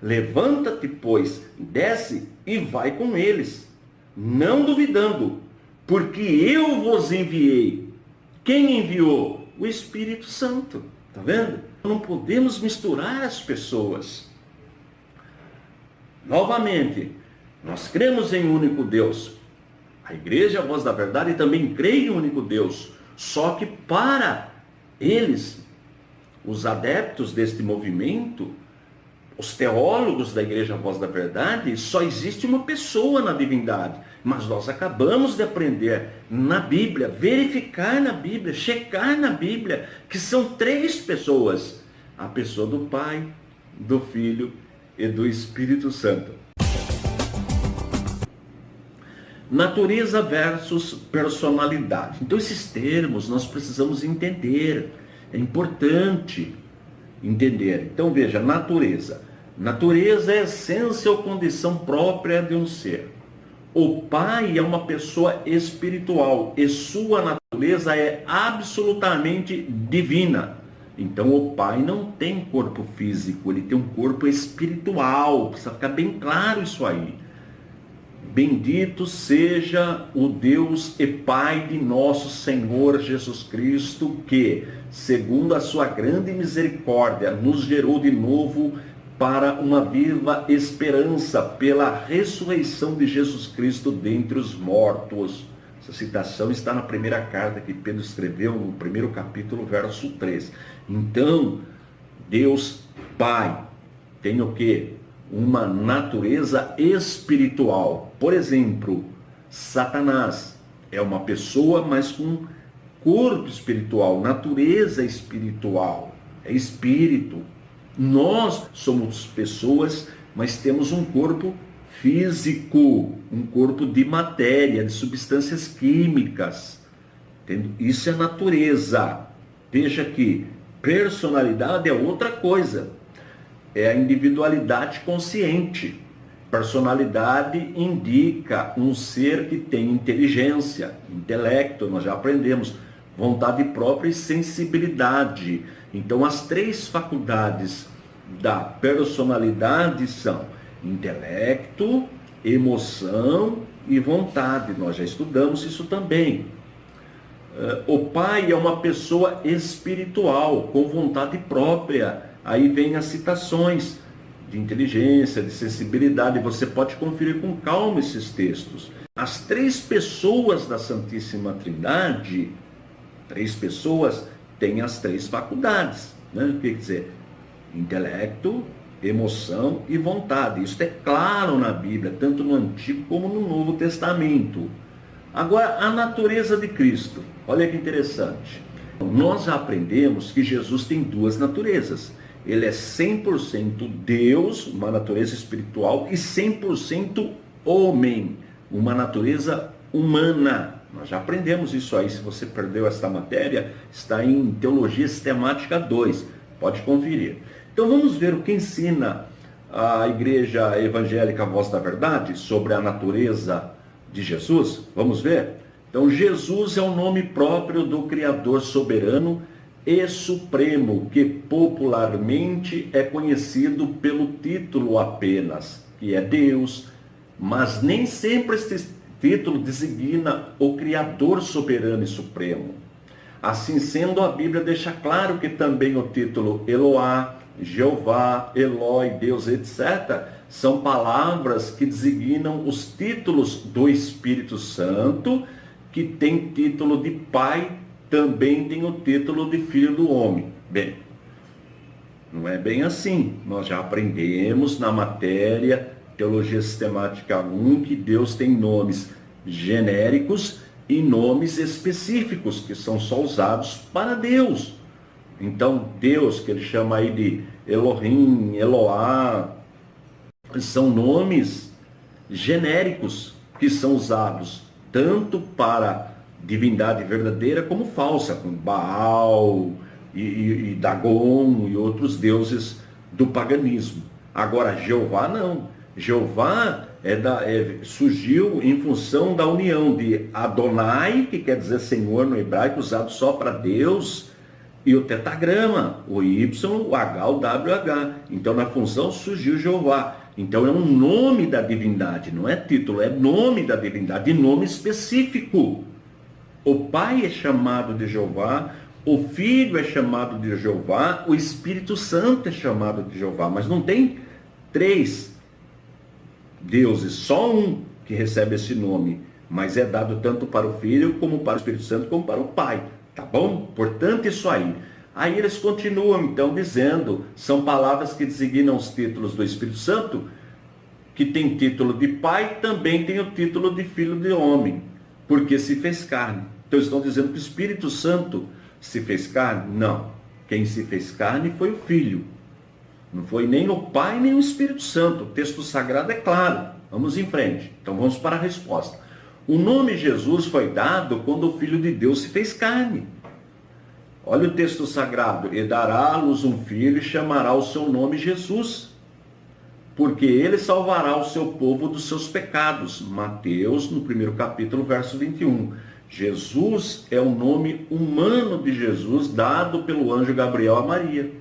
Levanta-te, pois, desce e vai com eles, não duvidando, porque eu vos enviei. Quem enviou? O Espírito Santo. Está vendo? Não podemos misturar as pessoas. Novamente, nós cremos em um único Deus. A igreja, a Voz da Verdade, também crê em um único Deus. Só que para eles, os adeptos deste movimento, os teólogos da igreja, a Voz da Verdade, só existe uma pessoa na divindade. Mas nós acabamos de aprender na Bíblia, verificar na Bíblia, checar na Bíblia, que são três pessoas: a pessoa do Pai, do Filho e do Espírito Santo. Natureza versus personalidade. Então esses termos nós precisamos entender. É importante entender. Então veja, natureza. Natureza é essência ou condição própria de um ser. O Pai é uma pessoa espiritual e sua natureza é absolutamente divina. Então o Pai não tem corpo físico, ele tem um corpo espiritual. Precisa ficar bem claro isso aí. Bendito seja o Deus e Pai de nosso Senhor Jesus Cristo, que, segundo a sua grande misericórdia, nos gerou de novo para uma viva esperança pela ressurreição de Jesus Cristo dentre os mortos. Essa citação está na primeira carta que Pedro escreveu, no primeiro capítulo, verso 3. Então, Deus Pai tem o quê? Uma natureza espiritual. Por exemplo, Satanás é uma pessoa, mas com corpo espiritual, natureza espiritual, é espírito. Nós somos pessoas, mas temos um corpo físico, um corpo de matéria, de substâncias químicas. Isso é natureza. Veja que personalidade é outra coisa. É a individualidade consciente. Personalidade indica um ser que tem inteligência, intelecto, nós já aprendemos, vontade própria e sensibilidade. Então as três faculdades da personalidade são intelecto, emoção e vontade. Nós já estudamos isso também. O Pai é uma pessoa espiritual, com vontade própria. Aí vem as citações de inteligência, de sensibilidade. Você pode conferir com calma esses textos. As três pessoas da Santíssima Trindade, três pessoas, têm as três faculdades, né? O que quer dizer? Intelecto, emoção e vontade. Isso é claro na Bíblia, tanto no Antigo como no Novo Testamento. Agora, a natureza de Cristo. Olha que interessante. Nós já aprendemos que Jesus tem duas naturezas. Ele é 100% Deus, uma natureza espiritual, e 100% homem, uma natureza humana. Nós já aprendemos isso aí. Se você perdeu esta matéria, está em Teologia Sistemática 2. Pode conferir. Então vamos ver o que ensina a Igreja Evangélica Voz da Verdade sobre a natureza de Jesus. Vamos ver? Então Jesus é o nome próprio do Criador soberano e supremo, que popularmente é conhecido pelo título apenas, que é Deus, mas nem sempre este título designa o Criador soberano e supremo. Assim sendo, a Bíblia deixa claro que também o título Eloá, Jeová, Eloi, Deus, etc., são palavras que designam os títulos do Espírito Santo, que tem título de Pai, também tem o título de Filho do Homem. Bem, não é bem assim. Nós já aprendemos na matéria Teologia Sistemática 1 que Deus tem nomes genéricos e nomes específicos que são só usados para Deus. Então, Deus, que ele chama aí de Elohim, Eloá, são nomes genéricos que são usados tanto para divindade verdadeira como falsa, como Baal e Dagon e outros deuses do paganismo. Agora, Jeová não. Jeová surgiu em função da união de Adonai, que quer dizer Senhor no hebraico, usado só para Deus, e o tetagrama, o Y, o H, o WH. Então, na função surgiu Jeová. Então, é um nome da divindade, não é título, é nome da divindade, nome específico. O Pai é chamado de Jeová, o Filho é chamado de Jeová, o Espírito Santo é chamado de Jeová, mas não tem 3 deuses, só um que recebe esse nome, mas é dado tanto para o Filho, como para o Espírito Santo, como para o Pai, tá bom? Portanto, isso aí. Aí eles continuam, então, dizendo, são palavras que designam os títulos do Espírito Santo, que tem título de Pai, também tem o título de Filho de Homem, porque se fez carne. Então, estão dizendo que o Espírito Santo se fez carne? Não. Quem se fez carne foi o Filho. Não foi nem o Pai, nem o Espírito Santo. O texto sagrado é claro. Vamos em frente. Então vamos para a resposta. O nome Jesus foi dado quando o Filho de Deus se fez carne. Olha o texto sagrado. E dará à luz um filho e chamará o seu nome Jesus, porque ele salvará o seu povo dos seus pecados. Mateus, no 1º capítulo, verso 21. Jesus é o nome humano de Jesus dado pelo anjo Gabriel a Maria.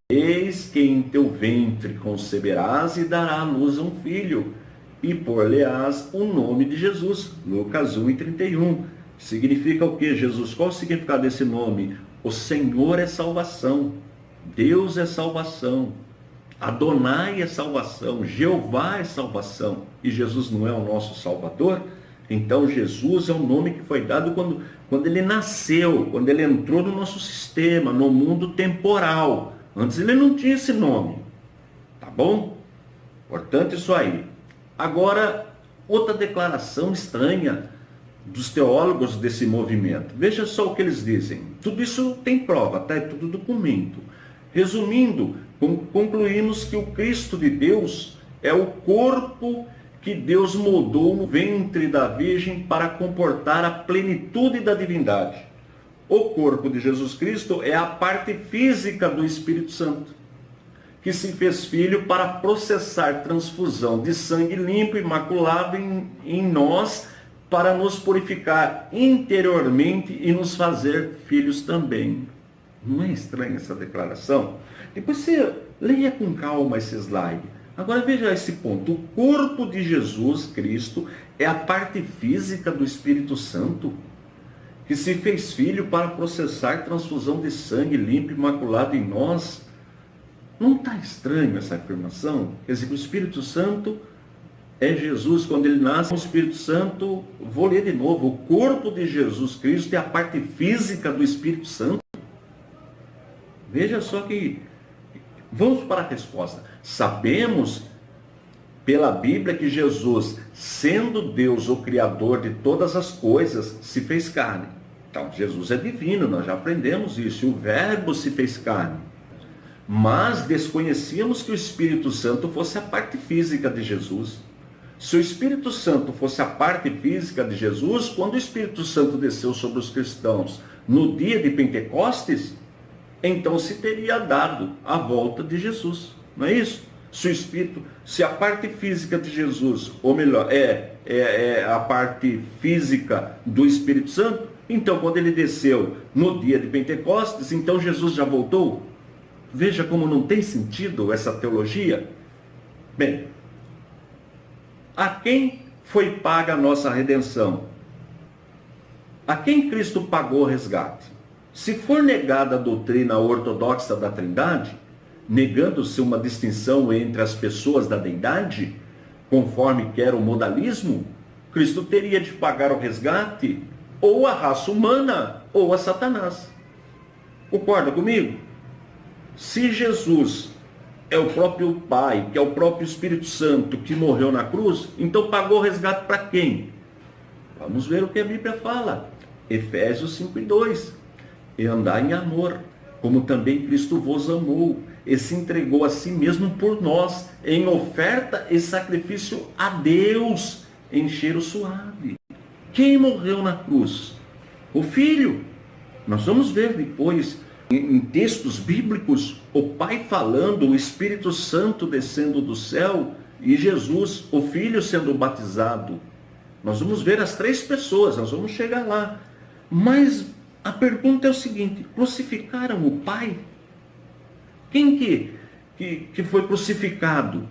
Eis que em teu ventre conceberás e dará à luz um filho, e por-lhe-ás o nome de Jesus. Lucas 1:31. Significa o que, Jesus? Qual o significado desse nome? O Senhor é salvação. Deus é salvação. Adonai é salvação. Jeová é salvação. E Jesus não é o nosso Salvador? Então Jesus é o nome que foi dado quando ele nasceu, quando ele entrou no nosso sistema, no mundo temporal. Antes ele não tinha esse nome. Tá bom? Portanto, isso aí. Agora, outra declaração estranha dos teólogos desse movimento. Veja só o que eles dizem. Tudo isso tem prova, tá? É tudo documento. Resumindo, concluímos que o Cristo de Deus é o corpo que Deus moldou no ventre da Virgem para comportar a plenitude da divindade. O corpo de Jesus Cristo é a parte física do Espírito Santo, que se fez filho para processar transfusão de sangue limpo, imaculado em nós, para nos purificar interiormente e nos fazer filhos também. Não é estranha essa declaração? Depois você leia com calma esse slide. Agora veja esse ponto. O corpo de Jesus Cristo é a parte física do Espírito Santo, que se fez filho para processar transfusão de sangue limpo e imaculado em nós. Não está estranho essa afirmação? Quer dizer, o Espírito Santo é Jesus. Quando ele nasce, o Espírito Santo, vou ler de novo, o corpo de Jesus Cristo é a parte física do Espírito Santo. Veja só que... Vamos para a resposta. Sabemos pela Bíblia que Jesus, sendo Deus o Criador de todas as coisas, se fez carne. Então, Jesus é divino, nós já aprendemos isso. O Verbo se fez carne. Mas desconhecíamos que o Espírito Santo fosse a parte física de Jesus. Se o Espírito Santo fosse a parte física de Jesus, quando o Espírito Santo desceu sobre os cristãos no dia de Pentecostes, então se teria dado a volta de Jesus, não é isso? Se a parte física de Jesus, ou melhor, é a parte física do Espírito Santo, então quando ele desceu no dia de Pentecostes, então Jesus já voltou? Veja como não tem sentido essa teologia. Bem, a quem foi paga a nossa redenção? A quem Cristo pagou o resgate? Se for negada a doutrina ortodoxa da Trindade, negando-se uma distinção entre as pessoas da deidade, conforme quer o modalismo, Cristo teria de pagar o resgate ou a raça humana ou a Satanás. Concorda comigo? Se Jesus é o próprio Pai, que é o próprio Espírito Santo que morreu na cruz, então pagou o resgate para quem? Vamos ver o que a Bíblia fala. Efésios 5:2. E andar em amor, como também Cristo vos amou, e se entregou a si mesmo por nós, em oferta e sacrifício a Deus, em cheiro suave. Quem morreu na cruz? O Filho. Nós vamos ver depois, em textos bíblicos, o Pai falando, o Espírito Santo descendo do céu, e Jesus, o Filho, sendo batizado. Nós vamos ver as três pessoas, nós vamos chegar lá. Mas a pergunta é o seguinte: crucificaram o Pai? Quem que foi crucificado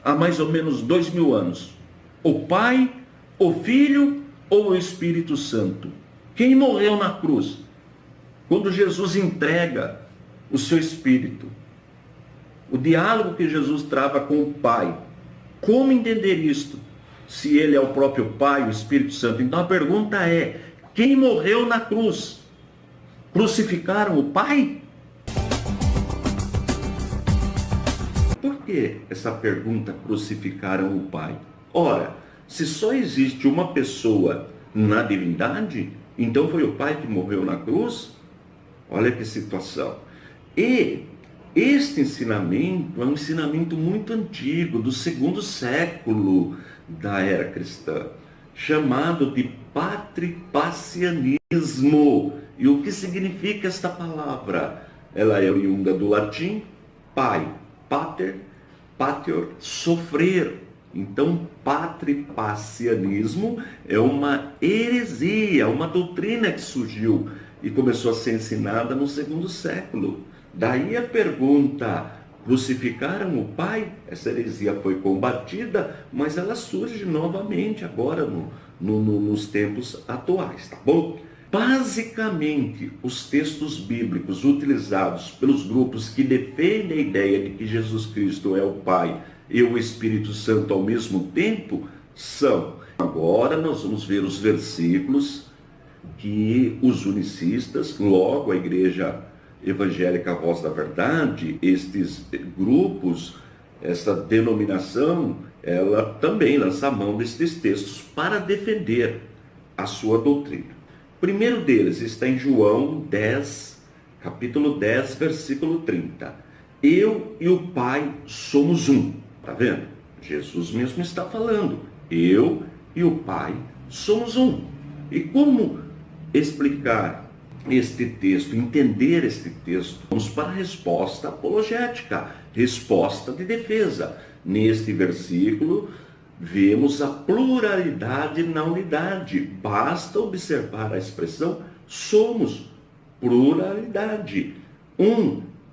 há mais ou menos 2000 anos? O Pai, o Filho ou o Espírito Santo? Quem morreu na cruz? Quando Jesus entrega o seu Espírito, o diálogo que Jesus trava com o Pai, como entender isto? Se ele é o próprio Pai, o Espírito Santo. Então a pergunta é: quem morreu na cruz? Crucificaram o Pai? Por que essa pergunta, crucificaram o Pai? Ora, se só existe uma pessoa na divindade, então foi o Pai que morreu na cruz? Olha que situação. E este ensinamento é um ensinamento muito antigo, do 2º século da era cristã, chamado de patripassianismo. E o que significa esta palavra? Ela é oriunda do latim pai, pater, pater, sofrer. Então, patripassianismo é uma heresia, uma doutrina que surgiu e começou a ser ensinada no 2º século. Daí a pergunta: crucificaram o Pai? Essa heresia foi combatida, mas ela surge novamente agora nos tempos atuais, tá bom? Basicamente, os textos bíblicos utilizados pelos grupos que defendem a ideia de que Jesus Cristo é o Pai e o Espírito Santo ao mesmo tempo são: agora nós vamos ver os versículos que os unicistas, logo a Igreja Evangélica Voz da Verdade, estes grupos, essa denominação, ela também lança a mão destes textos para defender a sua doutrina. O primeiro deles está em João 10, capítulo 10, versículo 30. Eu e o Pai somos um. Está vendo? Jesus mesmo está falando. Eu e o Pai somos um. E como explicar este texto, entender este texto? Vamos para a resposta apologética, resposta de defesa. Neste versículo, vemos a pluralidade na unidade. Basta observar a expressão somos, pluralidade,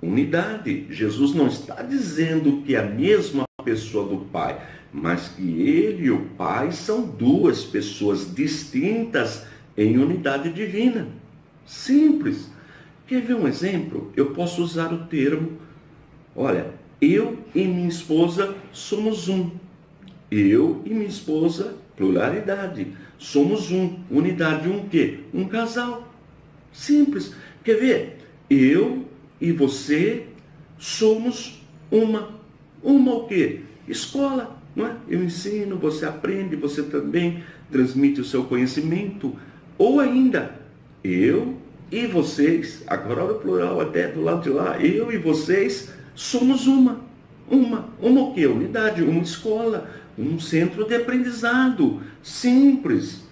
unidade. Jesus não está dizendo que é a mesma pessoa do Pai, mas que ele e o Pai são duas pessoas distintas em unidade divina. Simples. Quer ver um exemplo? Eu posso usar o termo: olha, eu e minha esposa somos um. Eu e minha esposa, pluralidade. Somos um. Unidade, um quê? Um casal. Simples. Quer ver? Eu e você somos uma. Uma o quê? Escola, não é? Eu ensino, você aprende, você também transmite o seu conhecimento. Ou ainda, eu e vocês, agora o plural até do lado de lá, eu e vocês somos uma o quê? Unidade, uma escola, um centro de aprendizado, simples.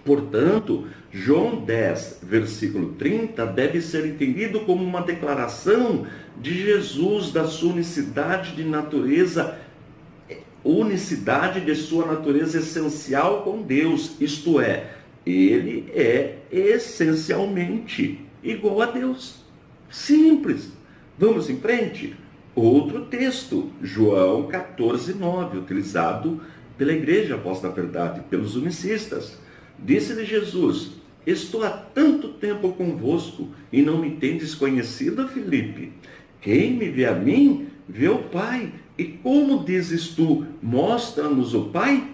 Portanto, João 10, versículo 30, deve ser entendido como uma declaração de Jesus da sua unicidade de natureza, unicidade de sua natureza essencial com Deus, isto é, ele é essencialmente igual a Deus. Simples. Vamos em frente? Outro texto, João 14, 9, utilizado pela Igreja Voz da Verdade, pelos unicistas. Disse-lhe Jesus: estou há tanto tempo convosco e não me tendes conhecido, Filipe? Quem me vê a mim, vê o Pai. E como dizes tu, mostra-nos o Pai?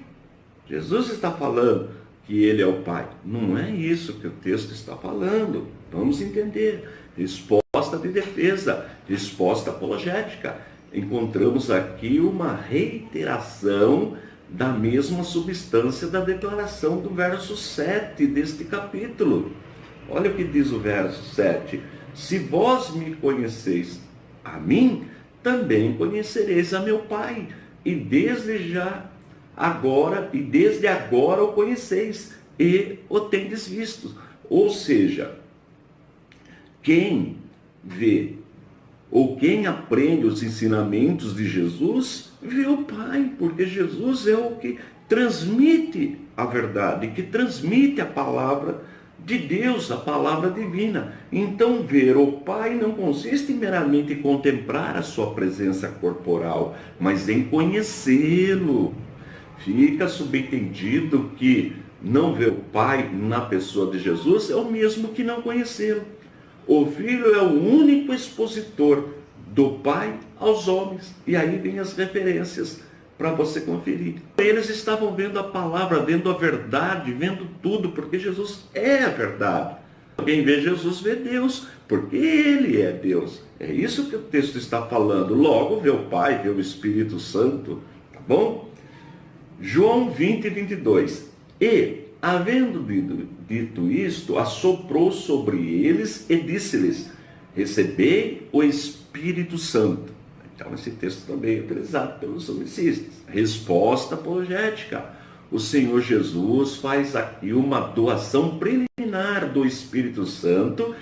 Jesus está falando que ele é o Pai. Não é isso que o texto está falando. Vamos entender. Resposta de defesa, resposta apologética. Encontramos aqui uma reiteração da mesma substância da declaração do verso 7 deste capítulo. Olha o que diz o verso 7. Se vós me conheceis a mim, também conhecereis a meu Pai, e desde agora o conheceis, e o tendes visto. Ou seja, quem vê ou quem aprende os ensinamentos de Jesus, vê o Pai, porque Jesus é o que transmite a verdade, que transmite a palavra de Deus, a palavra divina. Então, ver o Pai não consiste meramente em contemplar a sua presença corporal, mas em conhecê-lo. Fica subentendido que não ver o Pai na pessoa de Jesus é o mesmo que não conhecê-lo. O Filho é o único expositor do Pai aos homens. E aí vem as referências para você conferir. Eles estavam vendo a palavra, vendo a verdade, vendo tudo, porque Jesus é a verdade. Quem vê Jesus vê Deus, porque Ele é Deus. É isso que o texto está falando. Logo, vê o Pai, vê o Espírito Santo. Tá bom? João 20, 22. E, havendo dito isto, assoprou sobre eles e disse-lhes: recebei o Espírito Santo. Então, esse texto também é utilizado pelos somicistas. Resposta apologética. O Senhor Jesus faz aqui uma doação preliminar do Espírito Santo,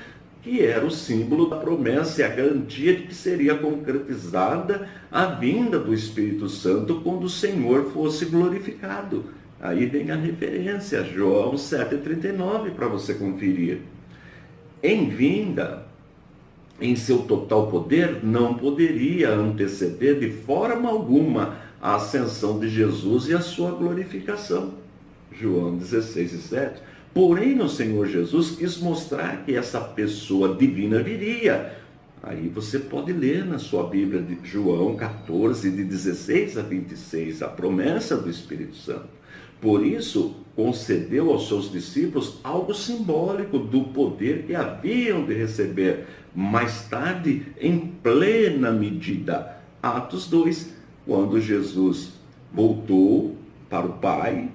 que era o símbolo da promessa e a garantia de que seria concretizada a vinda do Espírito Santo quando o Senhor fosse glorificado. Aí vem a referência, João 7,39, para você conferir. Em vinda, em seu total poder, não poderia anteceder de forma alguma a ascensão de Jesus e a sua glorificação. João 16,7. Porém, o Senhor Jesus quis mostrar que essa pessoa divina viria. Aí você pode ler na sua Bíblia de João 14, de 16 a 26, a promessa do Espírito Santo. Por isso, concedeu aos seus discípulos algo simbólico do poder que haviam de receber mais tarde, em plena medida. Atos 2, quando Jesus voltou para o Pai,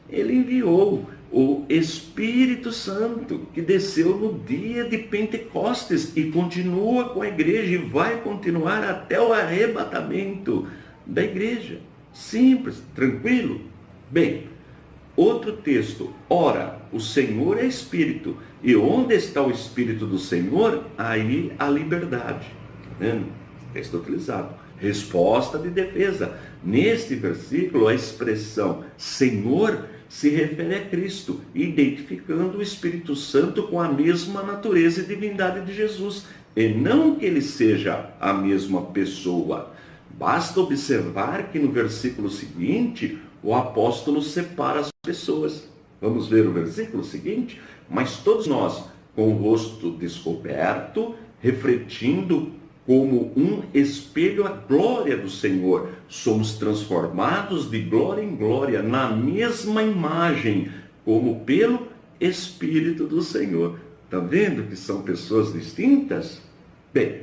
ele enviou o Espírito Santo, que desceu no dia de Pentecostes e continua com a igreja e vai continuar até o arrebatamento da igreja. Simples, tranquilo. Bem, outro texto. Ora, o Senhor é Espírito, e onde está o Espírito do Senhor, aí a liberdade. Está vendo? Texto utilizado. Resposta de defesa. Neste versículo, a expressão Senhor se refere a Cristo, identificando o Espírito Santo com a mesma natureza e divindade de Jesus, e não que ele seja a mesma pessoa. Basta observar que no versículo seguinte, o apóstolo separa as pessoas. Vamos ver o versículo seguinte? Mas todos nós, com o rosto descoberto, refletindo como um espelho a glória do Senhor, somos transformados de glória em glória, na mesma imagem, como pelo Espírito do Senhor. Está vendo que são pessoas distintas? Bem,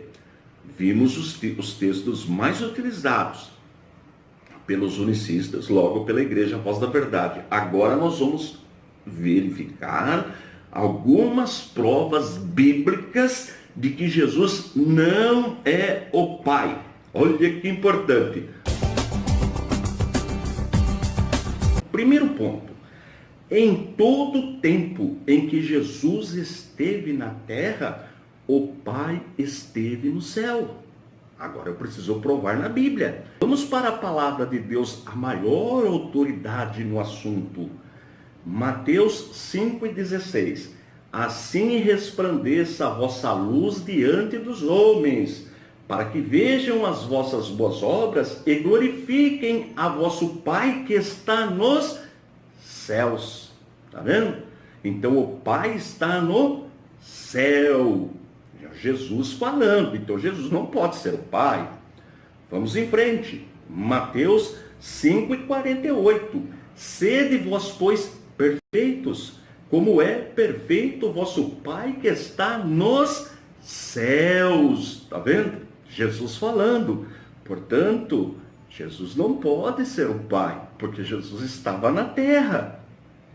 vimos os textos mais utilizados pelos unicistas, logo pela Igreja Voz da Verdade. Agora nós vamos verificar algumas provas bíblicas de que Jesus não é o Pai. Olha que importante. Primeiro ponto. Em todo o tempo em que Jesus esteve na terra, o Pai esteve no céu. Agora eu preciso provar na Bíblia. Vamos para a palavra de Deus, a maior autoridade no assunto. Mateus 5,16. Assim resplandeça a vossa luz diante dos homens, para que vejam as vossas boas obras e glorifiquem a vosso Pai que está nos céus. Está vendo? Então o Pai está no céu. Jesus falando, então Jesus não pode ser o Pai. Vamos em frente. Mateus 5,48. Sede vós, pois, perfeitos, como é perfeito o vosso Pai que está nos céus. Está vendo? Jesus falando. Portanto, Jesus não pode ser o Pai. Porque Jesus estava na terra.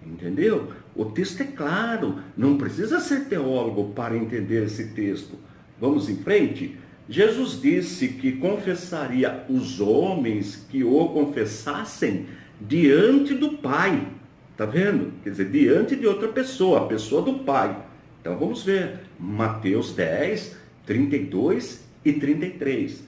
Entendeu? O texto é claro, não precisa ser teólogo para entender esse texto. Vamos em frente? Jesus disse que confessaria os homens que o confessassem diante do Pai. Está vendo? Quer dizer, diante de outra pessoa, a pessoa do Pai. Então vamos ver. Mateus 10, 32 e 33.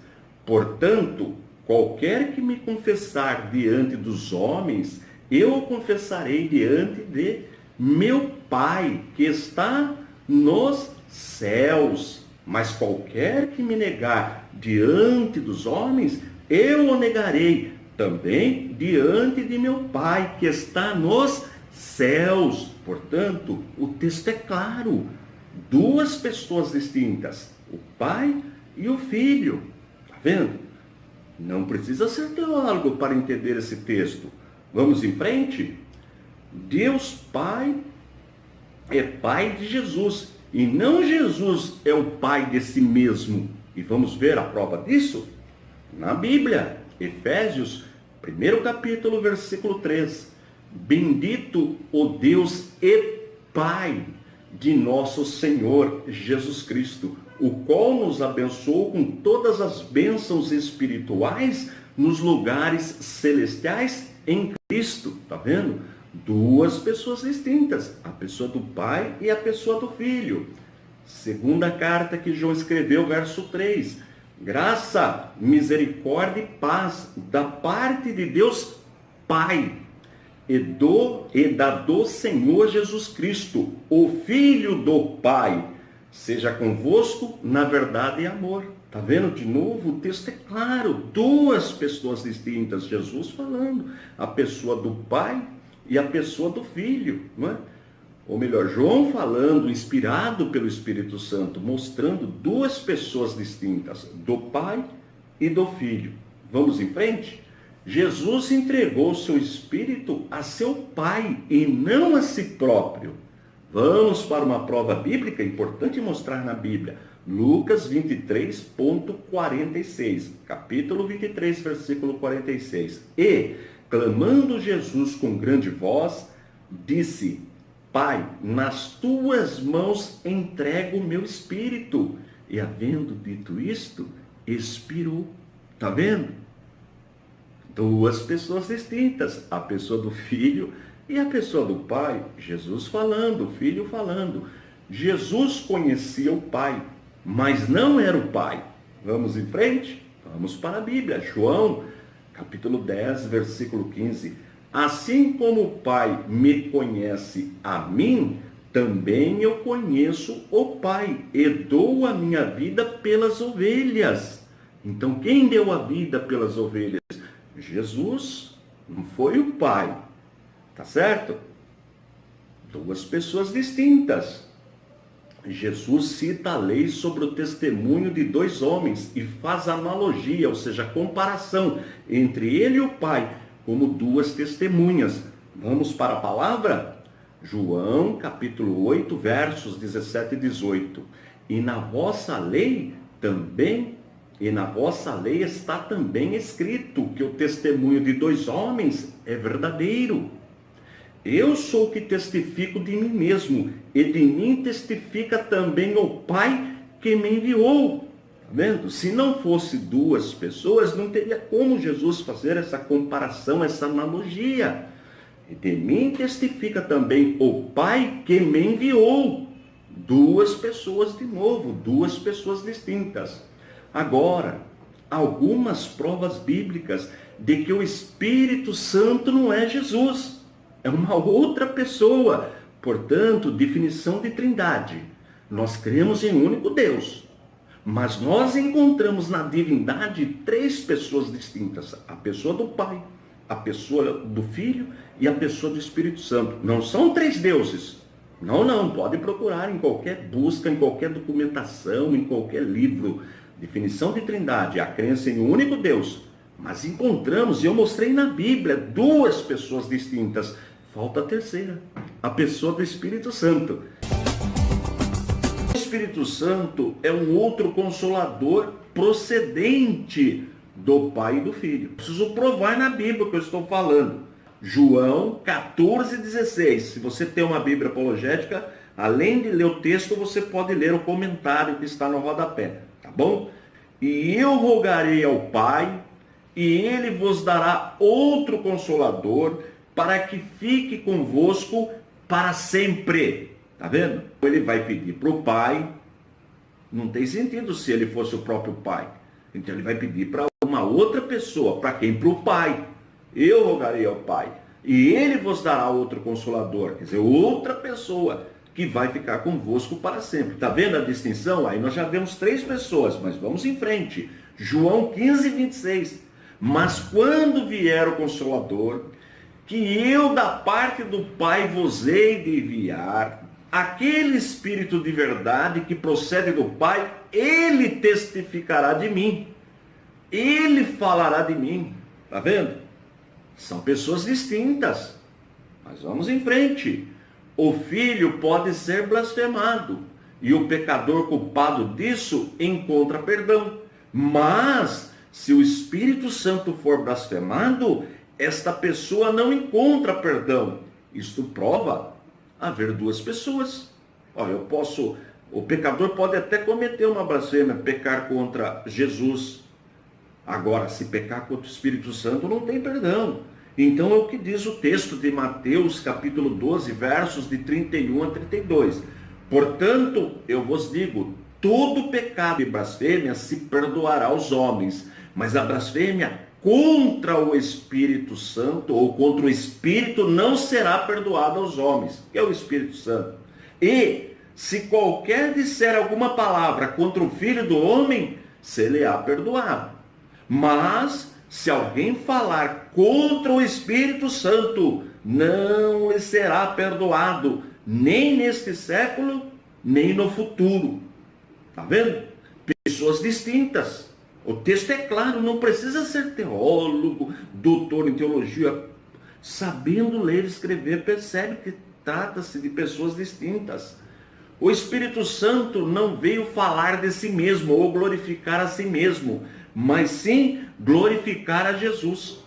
Portanto, qualquer que me confessar diante dos homens, eu o confessarei diante de meu Pai, que está nos céus. Mas qualquer que me negar diante dos homens, eu o negarei também diante de meu Pai, que está nos céus. Portanto, o texto é claro. Duas pessoas distintas, o Pai e o Filho. Está vendo? Não precisa ser teólogo para entender esse texto. Vamos em frente? Deus Pai é Pai de Jesus, e não Jesus é o Pai de si mesmo. E vamos ver a prova disso? Na Bíblia, Efésios, 1º capítulo, versículo 3. Bendito o Deus e Pai de nosso Senhor Jesus Cristo, o qual nos abençoou com todas as bênçãos espirituais nos lugares celestiais em Cristo. Está vendo? Duas pessoas distintas, a pessoa do Pai e a pessoa do Filho. Segunda carta que João escreveu, verso 3. Graça, misericórdia e paz da parte de Deus Pai e do Senhor Jesus Cristo, o Filho do Pai, seja convosco na verdade e amor. Está vendo de novo? O texto é claro. Duas pessoas distintas. Jesus falando. A pessoa do Pai e a pessoa do Filho. Não é? Ou melhor, João falando, inspirado pelo Espírito Santo, mostrando duas pessoas distintas. Do Pai e do Filho. Vamos em frente? Jesus entregou seu Espírito a seu Pai e não a si próprio. Vamos para uma prova bíblica, importante mostrar na Bíblia. Lucas 23.46, capítulo 23, versículo 46. E, clamando Jesus com grande voz, disse: Pai, nas tuas mãos entrego o meu espírito. E, havendo dito isto, expirou. Está vendo? Duas pessoas distintas, a pessoa do Filho e a pessoa do Pai. Jesus falando, o Filho falando. Jesus conhecia o Pai, mas não era o Pai. Vamos em frente? Vamos para a Bíblia. João, capítulo 10, versículo 15. Assim como o Pai me conhece a mim, também eu conheço o Pai e dou a minha vida pelas ovelhas. Então, quem deu a vida pelas ovelhas? Jesus, não foi o Pai. Tá certo? Duas pessoas distintas. Jesus cita a lei sobre o testemunho de dois homens e faz analogia, ou seja, comparação entre ele e o Pai, como duas testemunhas. Vamos para a palavra? João, capítulo 8, versos 17 e 18. E na vossa lei está também escrito que o testemunho de dois homens é verdadeiro. Eu sou o que testifico de mim mesmo, e de mim testifica também o Pai que me enviou. Está vendo? Se não fosse duas pessoas, não teria como Jesus fazer essa comparação, essa analogia. E de mim testifica também o Pai que me enviou. Duas pessoas de novo, duas pessoas distintas. Agora, algumas provas bíblicas de que o Espírito Santo não é Jesus. É uma outra pessoa. Portanto, definição de trindade. Nós cremos em um único Deus. Mas nós encontramos na divindade três pessoas distintas. A pessoa do Pai, a pessoa do Filho e a pessoa do Espírito Santo. Não são três deuses. Não. Pode procurar em qualquer busca, em qualquer documentação, em qualquer livro. Definição de trindade, a crença em um único Deus. Mas encontramos, e eu mostrei na Bíblia, duas pessoas distintas. Falta a terceira, a pessoa do Espírito Santo. O Espírito Santo é um outro consolador procedente do Pai e do Filho. Preciso provar na Bíblia o que eu estou falando. João 14,16. Se você tem uma Bíblia apologética, além de ler o texto, você pode ler o comentário que está no rodapé, tá bom? E eu rogarei ao Pai, e Ele vos dará outro Consolador, para que fique convosco para sempre. Tá vendo? Ele vai pedir para o Pai. Não tem sentido se ele fosse o próprio Pai. Então ele vai pedir para uma outra pessoa. Para quem? Para o Pai. Eu rogarei ao Pai, e Ele vos dará outro Consolador. Quer dizer, outra pessoa que vai ficar convosco para sempre. Está vendo a distinção? Aí nós já vemos 3 pessoas, mas vamos em frente. João 15:26. Mas quando vier o Consolador, que eu da parte do Pai vos hei de enviar, aquele Espírito de verdade que procede do Pai, Ele testificará de mim. Ele falará de mim. Está vendo? São pessoas distintas. Mas vamos em frente. O Filho pode ser blasfemado, e o pecador culpado disso encontra perdão. Mas, se o Espírito Santo for blasfemado, esta pessoa não encontra perdão. Isto prova haver 2 pessoas. Olha, o pecador pode até cometer uma blasfêmia, pecar contra Jesus. Agora, se pecar contra o Espírito Santo, não tem perdão. Então é o que diz o texto de Mateus, capítulo 12, versos de 31 a 32. Portanto, eu vos digo, todo pecado e blasfêmia se perdoará aos homens, mas a blasfêmia contra o Espírito Santo, ou contra o Espírito, não será perdoada aos homens, que é o Espírito Santo. E, se qualquer disser alguma palavra contra o Filho do Homem, se-lhe-á perdoado. Mas, se alguém falar contra o Espírito Santo, não lhe será perdoado, nem neste século, nem no futuro. Está vendo? Pessoas distintas. O texto é claro, não precisa ser teólogo, doutor em teologia. Sabendo ler e escrever, percebe que trata-se de pessoas distintas. O Espírito Santo não veio falar de si mesmo ou glorificar a si mesmo, mas sim glorificar a Jesus.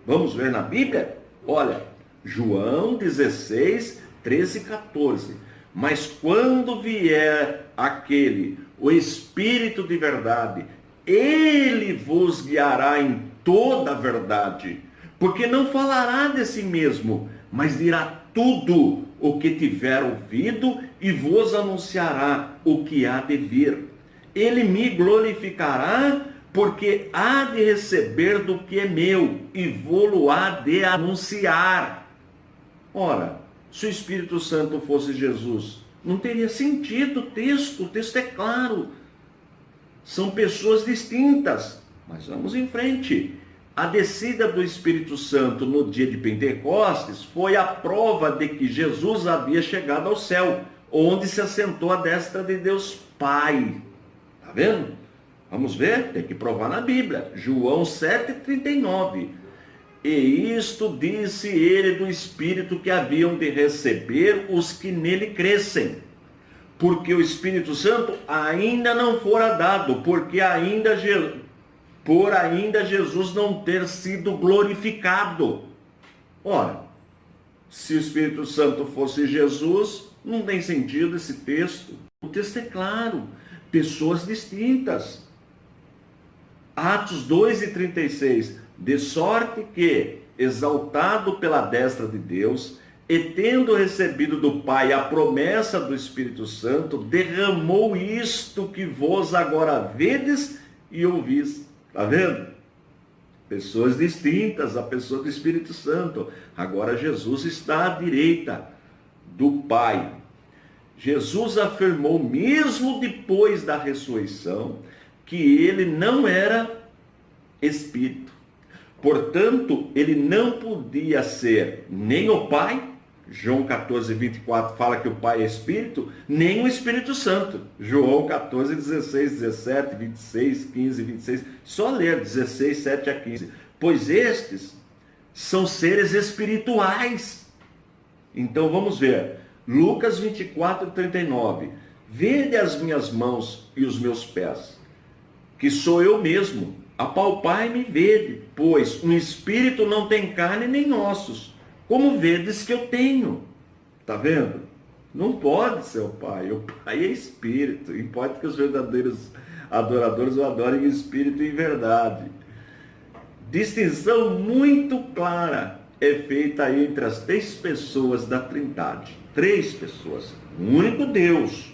Vamos ver na Bíblia? Olha, João 16, 13 e 14. Mas quando vier aquele, o Espírito de verdade, Ele vos guiará em toda a verdade, porque não falará de si mesmo, mas dirá tudo o que tiver ouvido e vos anunciará o que há de vir. Ele me glorificará, porque há de receber do que é meu e vou-lo há de anunciar. Ora, se o Espírito Santo fosse Jesus, não teria sentido o texto é claro. São pessoas distintas, mas vamos em frente. A descida do Espírito Santo no dia de Pentecostes foi a prova de que Jesus havia chegado ao céu, onde se assentou à destra de Deus Pai. Está vendo? Vamos ver, tem que provar na Bíblia. João 7,39. E isto disse ele do Espírito que haviam de receber os que nele crescem. Porque o Espírito Santo ainda não fora dado, por ainda Jesus não ter sido glorificado. Ora, se o Espírito Santo fosse Jesus, não tem sentido esse texto. O texto é claro, pessoas distintas. Atos 2:36, de sorte que, exaltado pela destra de Deus, e tendo recebido do Pai a promessa do Espírito Santo, derramou isto que vós agora vedes e ouvis. Está vendo? Pessoas distintas, a pessoa do Espírito Santo. Agora Jesus está à direita do Pai. Jesus afirmou, mesmo depois da ressurreição, que ele não era Espírito. Portanto, ele não podia ser nem o Pai, João 14:24 fala que o Pai é Espírito, nem o Espírito Santo. João 14:16, 17, 26, 15, 26. Só ler 16, 7 a 15. Pois estes são seres espirituais. Então vamos ver. Lucas 24:39. Vede as minhas mãos e os meus pés, que sou eu mesmo. apalpai-me e vede, pois um espírito não tem carne nem ossos, como vedes que eu tenho. Está vendo? Não pode ser o Pai é espírito, e pode que os verdadeiros adoradores o adorem em espírito e em verdade. Distinção muito clara é feita entre as 3 pessoas da Trindade. 3 pessoas, um único Deus.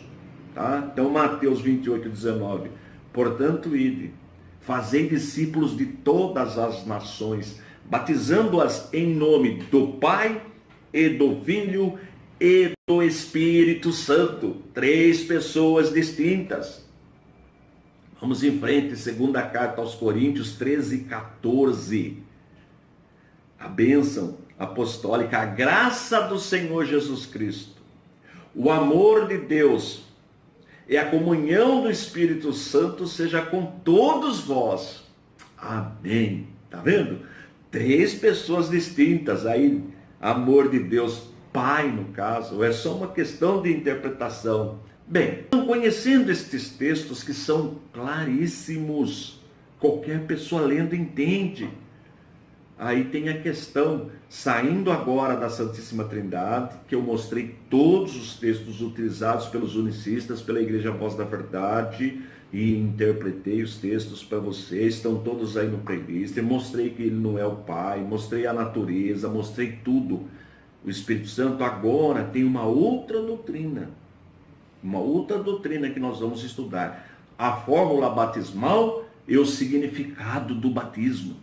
Tá? Então, Mateus 28, 19. Portanto, ide, fazei discípulos de todas as nações, batizando-as em nome do Pai e do Filho e do Espírito Santo. 3 pessoas distintas. Vamos em frente, segunda carta aos Coríntios 13, 14. A bênção apostólica, a graça do Senhor Jesus Cristo, o amor de Deus e a comunhão do Espírito Santo seja com todos vós. Amém. Tá vendo? 3 pessoas distintas. Aí, amor de Deus, Pai no caso, é só uma questão de interpretação. Bem, conhecendo estes textos que são claríssimos, qualquer pessoa lendo entende. Aí tem a questão, saindo agora da Santíssima Trindade, que eu mostrei todos os textos utilizados pelos unicistas, pela Igreja Voz da Verdade, e interpretei os textos para vocês, estão todos aí no playlist, mostrei que ele não é o Pai, mostrei a natureza, mostrei tudo. O Espírito Santo agora tem uma outra doutrina que nós vamos estudar. A fórmula batismal e o significado do batismo.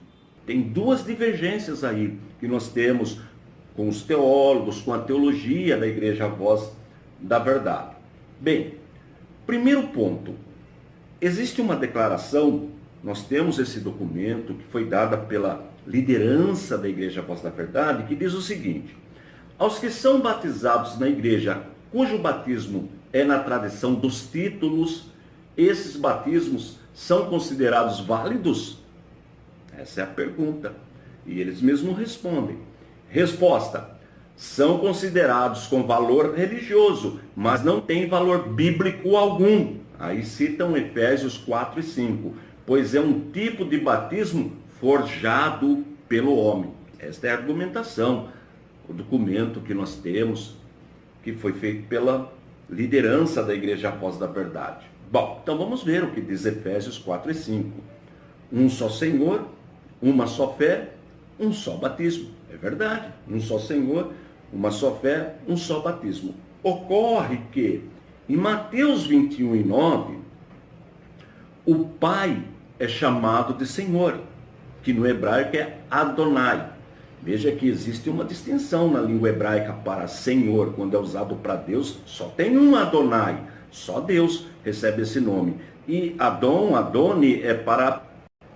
Tem 2 divergências aí que nós temos com os teólogos, com a teologia da Igreja Voz da Verdade. Bem, primeiro ponto. Existe uma declaração, nós temos esse documento que foi dada pela liderança da Igreja Voz da Verdade, que diz o seguinte: aos que são batizados na igreja, cujo batismo é na tradição dos títulos, esses batismos são considerados válidos? Essa é a pergunta. E eles mesmos respondem. Resposta: são considerados com valor religioso, mas não têm valor bíblico algum. Aí citam Efésios 4 e 5. Pois é um tipo de batismo forjado pelo homem. Esta é a argumentação. O documento que nós temos, que foi feito pela liderança da Igreja Voz da Verdade. Bom, então vamos ver o que diz Efésios 4 e 5. Um só Senhor, uma só fé, um só batismo. É verdade, um só Senhor, uma só fé, um só batismo. Ocorre que, em Mateus 21 e 9, o Pai é chamado de Senhor, que no hebraico é Adonai. Veja que existe uma distinção na língua hebraica para Senhor. Quando é usado para Deus, só tem um Adonai. Só Deus recebe esse nome. E Adoni é para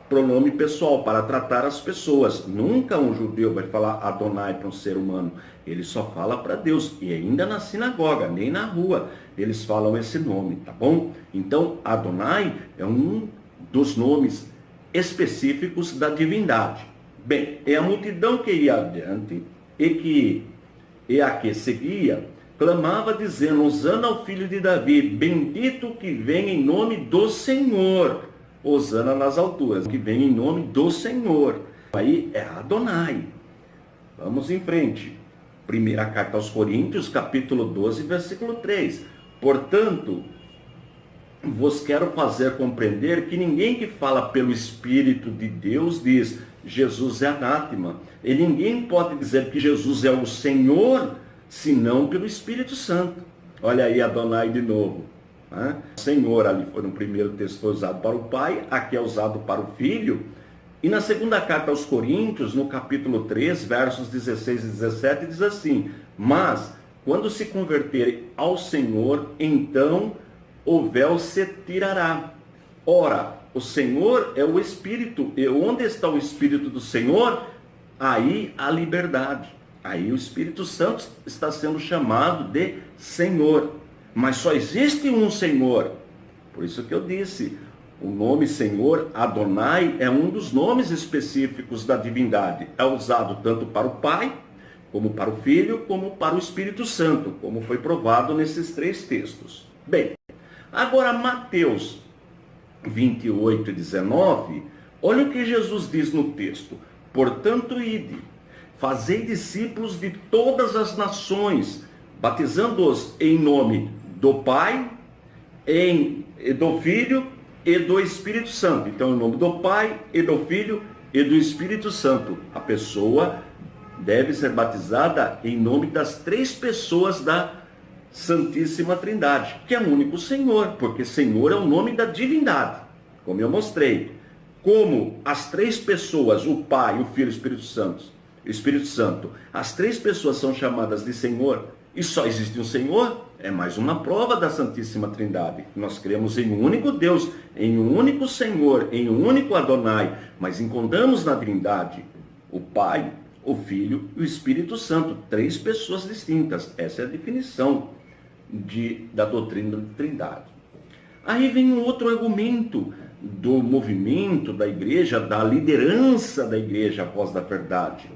pronome pessoal, para tratar as pessoas. Nunca um judeu vai falar Adonai para um ser humano. Ele só fala para Deus. E ainda na sinagoga, nem na rua, eles falam esse nome, tá bom? Então, Adonai é um dos nomes específicos da divindade. Bem, é a multidão que ia adiante e a que seguia, clamava dizendo, Hosana ao filho de Davi, bendito que vem em nome do Senhor. Hosana nas alturas, que vem em nome do Senhor. Aí é Adonai. Vamos em frente. Primeira carta aos Coríntios, capítulo 12, versículo 3. Portanto, vos quero fazer compreender que ninguém que fala pelo Espírito de Deus diz, Jesus é anátema. E ninguém pode dizer que Jesus é o Senhor, senão pelo Espírito Santo. Olha aí Adonai de novo. Né? Senhor ali foi no primeiro texto, foi usado para o Pai, aqui é usado para o Filho. E na segunda carta aos Coríntios, no capítulo 3, versos 16 e 17, diz assim, mas quando se converterem ao Senhor, então o véu se tirará. Ora, o Senhor é o Espírito, e onde está o Espírito do Senhor? Aí a liberdade. Aí o Espírito Santo está sendo chamado de Senhor. Mas só existe um Senhor. Por isso que eu disse, o nome Senhor, Adonai, é um dos nomes específicos da divindade. É usado tanto para o Pai, como para o Filho, como para o Espírito Santo, como foi provado nesses 3 textos. Bem, agora Mateus 28 e 19, Olha o que Jesus diz no texto: portanto, ide, fazei discípulos de todas as nações, batizando-os em nome do Pai, do Filho e do Espírito Santo. Então, em nome do Pai, e do Filho e do Espírito Santo. A pessoa deve ser batizada em nome das três pessoas da Santíssima Trindade, que é o único Senhor, porque Senhor é o nome da divindade, como eu mostrei. Como as três pessoas, o Pai, o Filho e o Espírito Santo, as três pessoas são chamadas de Senhor, e só existe um Senhor, é mais uma prova da Santíssima Trindade. Nós cremos em um único Deus, em um único Senhor, em um único Adonai, mas encontramos na Trindade o Pai, o Filho e o Espírito Santo, três pessoas distintas. Essa é a definição da doutrina da Trindade. Aí vem um outro argumento do movimento da igreja, da liderança da igreja, a voz da verdade.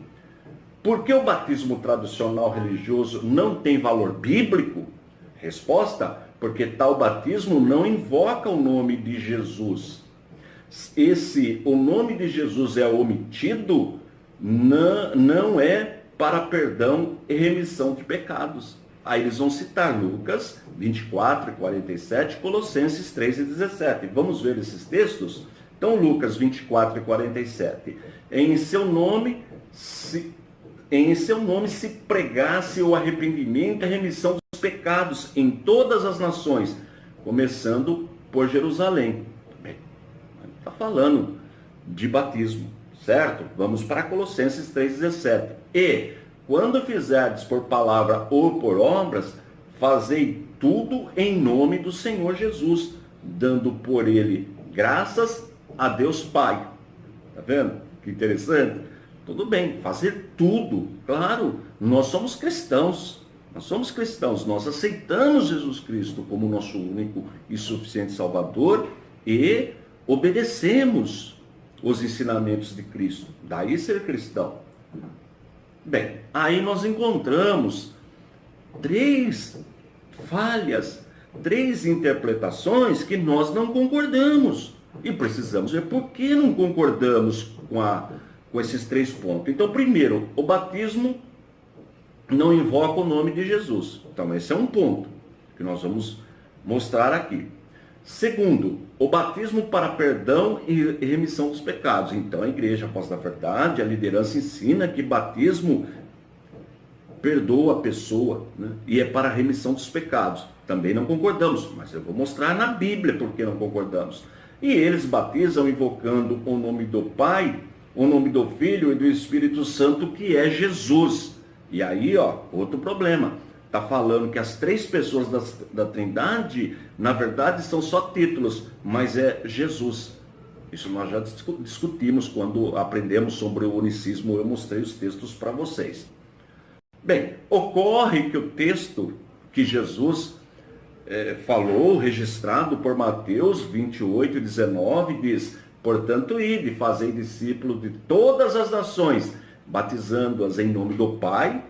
Por que o batismo tradicional religioso não tem valor bíblico? Resposta: porque tal batismo não invoca o nome de Jesus. O nome de Jesus é omitido, não é para perdão e remissão de pecados. Aí eles vão citar Lucas 24 e 47, Colossenses 3 e 17. Vamos ver esses textos? Então, Lucas 24 e 47. Em seu nome se pregasse o arrependimento e a remissão dos pecados em todas as nações, começando por Jerusalém. Bem, está falando de batismo, certo? Vamos para Colossenses 3,17. E, quando fizerdes por palavra ou por obras, fazei tudo em nome do Senhor Jesus, dando por ele graças a Deus Pai. Está vendo? Que interessante. Tudo bem, fazer tudo. Claro, nós somos cristãos. Nós aceitamos Jesus Cristo como nosso único e suficiente Salvador e obedecemos os ensinamentos de Cristo. Daí ser cristão. Bem, aí nós encontramos três falhas, três interpretações que nós não concordamos. E precisamos ver por que não concordamos com esses três pontos. Então, primeiro, o batismo não invoca o nome de Jesus. Então, esse é um ponto que nós vamos mostrar aqui. Segundo, o batismo para perdão e remissão dos pecados. Então, a igreja, após da verdade, a liderança ensina que batismo perdoa a pessoa, né? E é para a remissão dos pecados. Também não concordamos, mas eu vou mostrar na Bíblia por que não concordamos. E eles batizam invocando o nome do Pai, o nome do Filho e do Espírito Santo, que é Jesus. E aí, outro problema. Está falando que as três pessoas da Trindade, na verdade, são só títulos, mas é Jesus. Isso nós já discutimos quando aprendemos sobre o unicismo. Eu mostrei os textos para vocês. Bem, ocorre que o texto que Jesus falou, registrado por Mateus 28, 19, diz: portanto, ide, fazei discípulos de todas as nações, batizando-as em nome do Pai,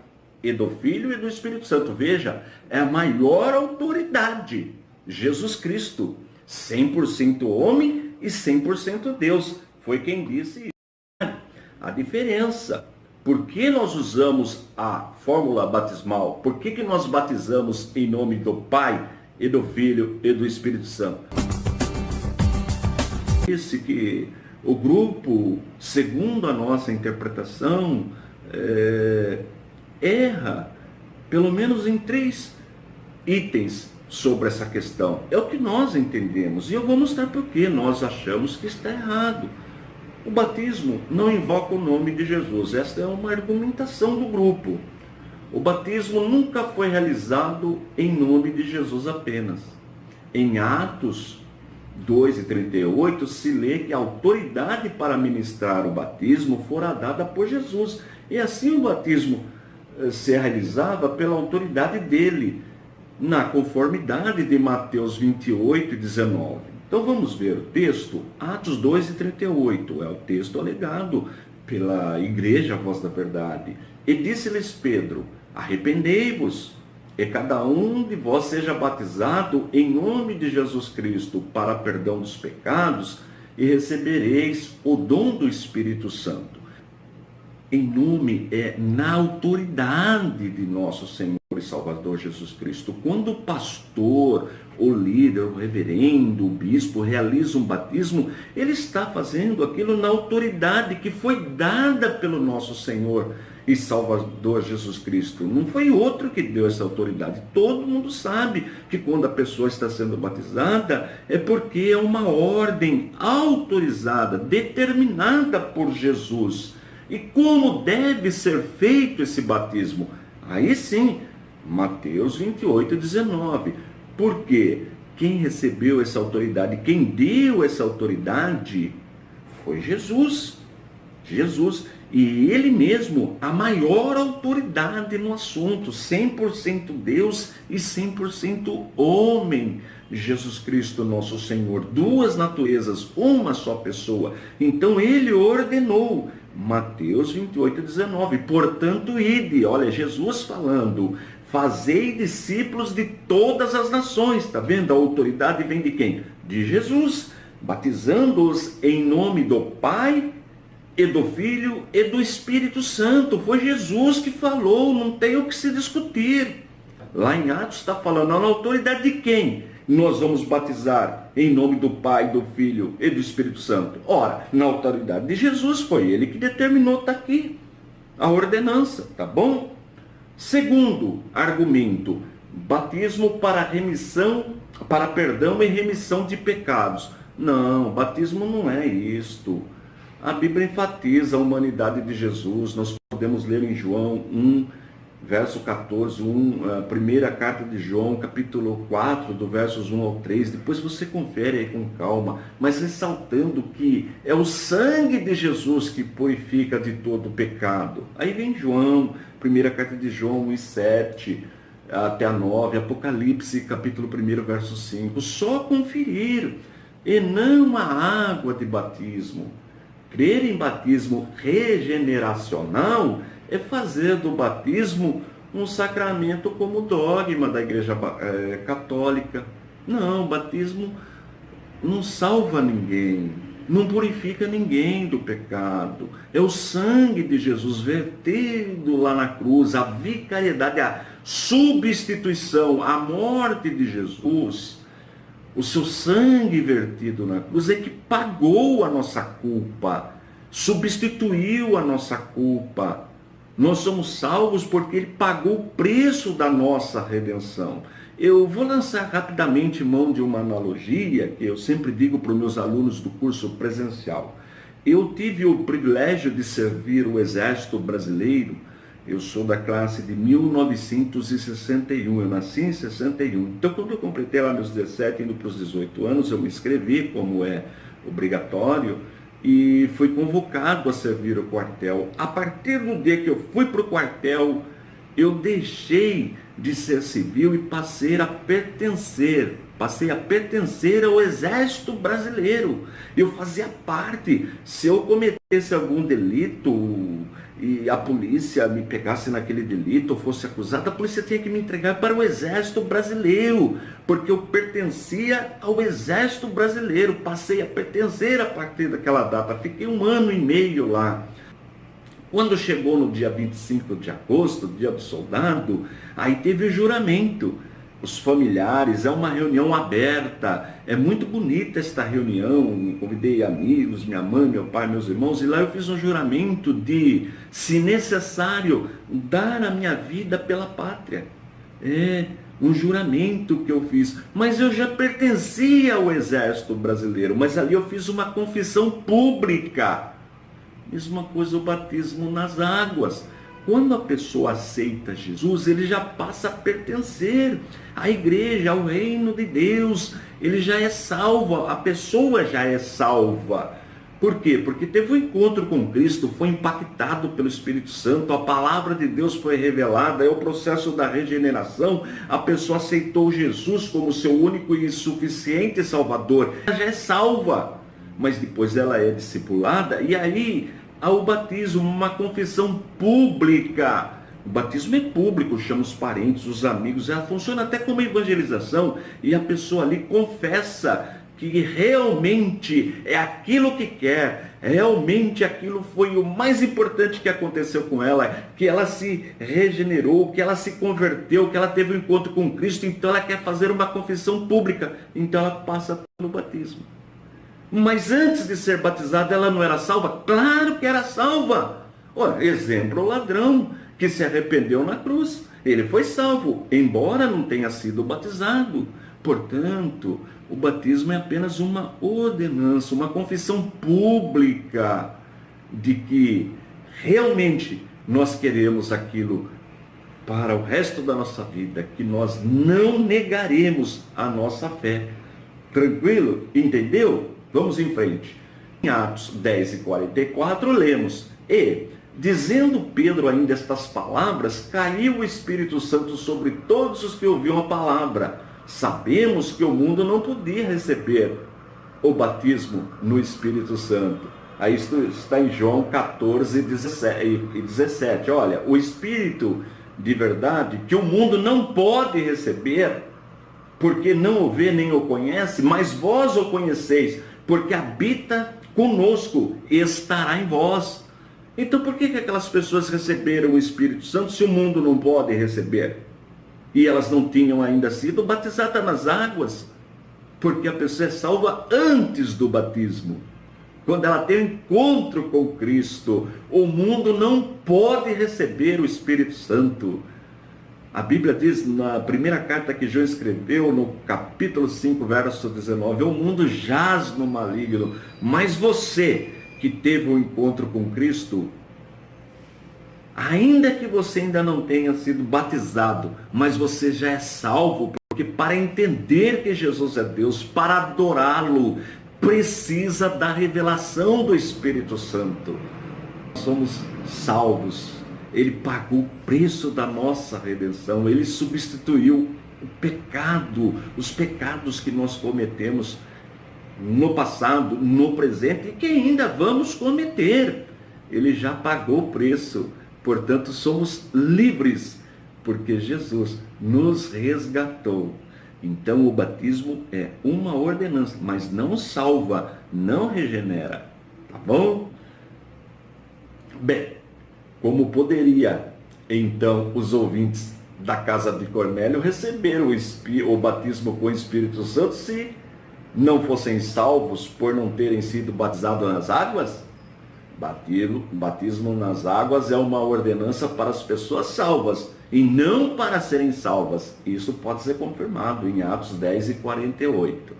e do Filho e do Espírito Santo. Veja, é a maior autoridade, Jesus Cristo, 100% homem e 100% Deus. Foi quem disse isso. A diferença, por que nós usamos a fórmula batismal? Por que nós batizamos em nome do Pai, e do Filho e do Espírito Santo? Disse que o grupo, segundo a nossa interpretação, erra pelo menos em 3 itens sobre essa questão. É o que nós entendemos, e eu vou mostrar por que nós achamos que está errado. O batismo não invoca o nome de Jesus. Esta é uma argumentação do grupo. O batismo nunca foi realizado em nome de Jesus apenas. Em Atos 2:38 se lê que a autoridade para ministrar o batismo fora dada por Jesus. E assim o batismo se realizava pela autoridade dele, na conformidade de Mateus 28:19. Então vamos ver o texto, Atos 2:38, é o texto alegado pela igreja, a voz da verdade. E disse-lhes Pedro: arrependei-vos, e cada um de vós seja batizado em nome de Jesus Cristo para perdão dos pecados, e recebereis o dom do Espírito Santo. Em nome, na autoridade de nosso Senhor e Salvador Jesus Cristo. Quando o pastor, o líder, o reverendo, o bispo realiza um batismo, ele está fazendo aquilo na autoridade que foi dada pelo nosso Senhor e Salvador Jesus Cristo. Não foi outro que deu essa autoridade. Todo mundo sabe que quando a pessoa está sendo batizada é porque é uma ordem autorizada, determinada por Jesus. E como deve ser feito esse batismo? Aí sim, Mateus 28, 19. Porque quem recebeu essa autoridade, quem deu essa autoridade foi Jesus. Jesus. E ele mesmo, a maior autoridade no assunto, 100% Deus e 100% homem. Jesus Cristo, nosso Senhor, duas naturezas, uma só pessoa. Então ele ordenou, Mateus 28, 19, portanto ide, olha Jesus falando, fazei discípulos de todas as nações, está vendo? A autoridade vem de quem? De Jesus, batizando-os em nome do Pai, e do Filho e do Espírito Santo. Foi Jesus que falou, não tem o que se discutir. Lá em Atos está falando, na autoridade de quem nós vamos batizar? Em nome do Pai, do Filho e do Espírito Santo. Ora, na autoridade de Jesus, foi ele que determinou, está aqui, a ordenança, tá bom? Segundo argumento, batismo para remissão, para perdão e remissão de pecados. Não, batismo não é isto. A Bíblia enfatiza a humanidade de Jesus. Nós podemos ler em João 1, verso 14, a primeira carta de João, capítulo 4, do versos 1 ao 3. Depois você confere aí com calma, mas ressaltando que é o sangue de Jesus que purifica de todo o pecado. Aí vem João, primeira carta de João 1, 7 até a 9, Apocalipse, capítulo 1, verso 5. Só conferir, e não a água de batismo. Crer em batismo regeneracional é fazer do batismo um sacramento como dogma da Igreja Católica. Não, o batismo não salva ninguém, não purifica ninguém do pecado. É o sangue de Jesus vertido lá na cruz, a vicariedade, a substituição, a morte de Jesus. O seu sangue vertido na cruz é que pagou a nossa culpa, substituiu a nossa culpa. Nós somos salvos porque ele pagou o preço da nossa redenção. Eu vou lançar rapidamente mão de uma analogia que eu sempre digo para os meus alunos do curso presencial. Eu tive o privilégio de servir o Exército Brasileiro. Eu sou da classe de 1961, eu nasci em 61. Então, quando eu completei lá meus 17, indo para os 18 anos, eu me inscrevi, como é obrigatório, e fui convocado a servir o quartel. A partir do dia que eu fui para o quartel, eu deixei de ser civil e passei a pertencer ao Exército Brasileiro. Eu fazia parte. Se eu cometesse algum delito e a polícia me pegasse naquele delito ou fosse acusado, a polícia tinha que me entregar para o Exército Brasileiro, porque eu pertencia ao Exército Brasileiro. Passei a pertencer a partir daquela data. Fiquei 1 ano e meio lá. Quando chegou no dia 25 de agosto, dia do soldado, aí teve o juramento. Os familiares, é uma reunião aberta, é muito bonita esta reunião, convidei amigos, minha mãe, meu pai, meus irmãos, e lá eu fiz um juramento de, se necessário, dar a minha vida pela pátria. É um juramento que eu fiz, mas eu já pertencia ao Exército Brasileiro, mas ali eu fiz uma confissão pública. Mesma coisa o batismo nas águas. Quando a pessoa aceita Jesus, ele já passa a pertencer à igreja, ao reino de Deus. Ele já é salvo, a pessoa já é salva. Por quê? Porque teve um encontro com Cristo, foi impactado pelo Espírito Santo, a palavra de Deus foi revelada, é o processo da regeneração, a pessoa aceitou Jesus como seu único e suficiente Salvador. Ela já é salva, mas depois ela é discipulada, e aí ao batismo, uma confissão pública. O batismo é público, chama os parentes, os amigos, ela funciona até como evangelização, e a pessoa ali confessa que realmente é aquilo que quer, realmente aquilo foi o mais importante que aconteceu com ela, que ela se regenerou, que ela se converteu, que ela teve um encontro com Cristo, então ela quer fazer uma confissão pública, então ela passa pelo batismo. Mas antes de ser batizada, ela não era salva? Claro que era salva. Olha, exemplo, o ladrão que se arrependeu na cruz. Ele foi salvo, embora não tenha sido batizado. Portanto, o batismo é apenas uma ordenança, uma confissão pública de que realmente nós queremos aquilo para o resto da nossa vida, que nós não negaremos a nossa fé. Tranquilo? Entendeu? Vamos em frente. Em Atos 10:44 lemos: E, dizendo Pedro ainda estas palavras, caiu o Espírito Santo sobre todos os que ouviam a palavra. Sabemos que o mundo não podia receber o batismo no Espírito Santo. Aí isso está em João 14:17. Olha, o Espírito de verdade que o mundo não pode receber, porque não o vê nem o conhece, mas vós o conheceis, porque habita conosco e estará em vós. Então por que aquelas pessoas receberam o Espírito Santo se o mundo não pode receber? E elas não tinham ainda sido batizadas nas águas, porque a pessoa é salva antes do batismo. Quando ela tem um encontro com Cristo, o mundo não pode receber o Espírito Santo. A Bíblia diz na primeira carta que João escreveu, no capítulo 5, verso 19, o mundo jaz no maligno, mas você que teve um encontro com Cristo, ainda que você ainda não tenha sido batizado, mas você já é salvo, porque para entender que Jesus é Deus, para adorá-lo, precisa da revelação do Espírito Santo. Somos salvos. Ele pagou o preço da nossa redenção. Ele substituiu o pecado, os pecados que nós cometemos no passado, no presente e que ainda vamos cometer. Ele já pagou o preço. Portanto, somos livres, porque Jesus nos resgatou. Então, o batismo é uma ordenança, mas não salva, não regenera. Tá bom? Bem, como poderia, então, os ouvintes da casa de Cornélio receber o batismo com o Espírito Santo se não fossem salvos por não terem sido batizados nas águas? Batismo nas águas é uma ordenança para as pessoas salvas e não para serem salvas. Isso pode ser confirmado em Atos 10:48.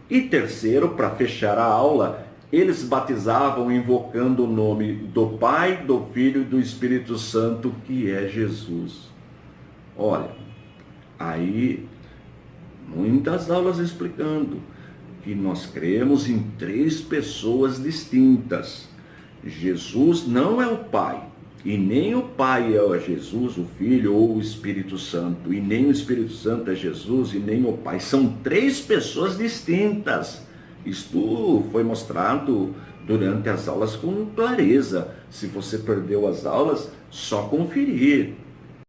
E terceiro, para fechar a aula, eles batizavam invocando o nome do Pai, do Filho e do Espírito Santo, que é Jesus. Olha, aí muitas aulas explicando que nós cremos em três pessoas distintas. Jesus não é o Pai, e nem o Pai é Jesus, o Filho ou o Espírito Santo, e nem o Espírito Santo é Jesus e nem o Pai. São três pessoas distintas. Isto foi mostrado durante as aulas com clareza. Se você perdeu as aulas, só conferir.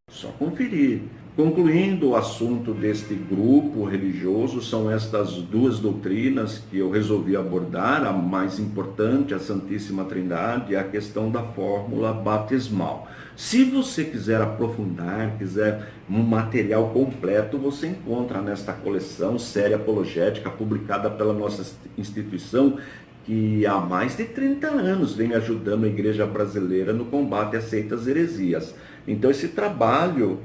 Só conferir. Concluindo o assunto deste grupo religioso, são estas duas doutrinas que eu resolvi abordar. A mais importante, a Santíssima Trindade, e a questão da fórmula batismal. Se você quiser aprofundar, quiser um material completo, você encontra nesta coleção Série Apologética, publicada pela nossa instituição, que há mais de 30 anos vem ajudando a igreja brasileira no combate às seitas heresias. Então esse trabalho,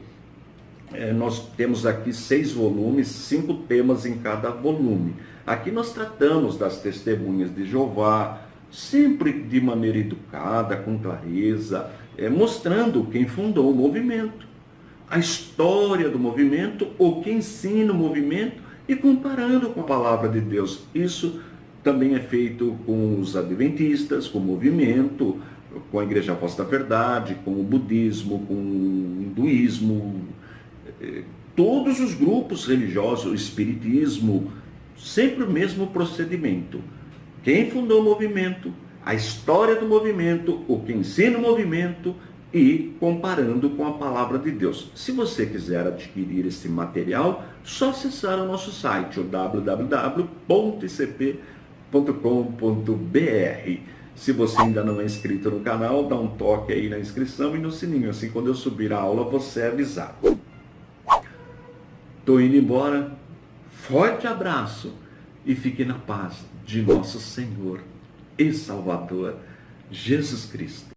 nós temos aqui 6 volumes, 5 temas em cada volume. Aqui nós tratamos das testemunhas de Jeová, sempre de maneira educada, com clareza, mostrando quem fundou o movimento, a história do movimento, o que ensina o movimento e comparando com a palavra de Deus. Isso também é feito com os adventistas, com o movimento, com a Igreja Voz da Verdade, com o budismo, com o hinduísmo, todos os grupos religiosos, o espiritismo, sempre o mesmo procedimento. Quem fundou o movimento, a história do movimento, o que ensina o movimento e comparando com a palavra de Deus. Se você quiser adquirir esse material, só acessar o nosso site, o www.icp.com.br. Se você ainda não é inscrito no canal, dá um toque aí na inscrição e no sininho, assim quando eu subir a aula você é avisado. Estou indo embora, forte abraço e fique na paz de nosso Senhor e Salvador, Jesus Cristo.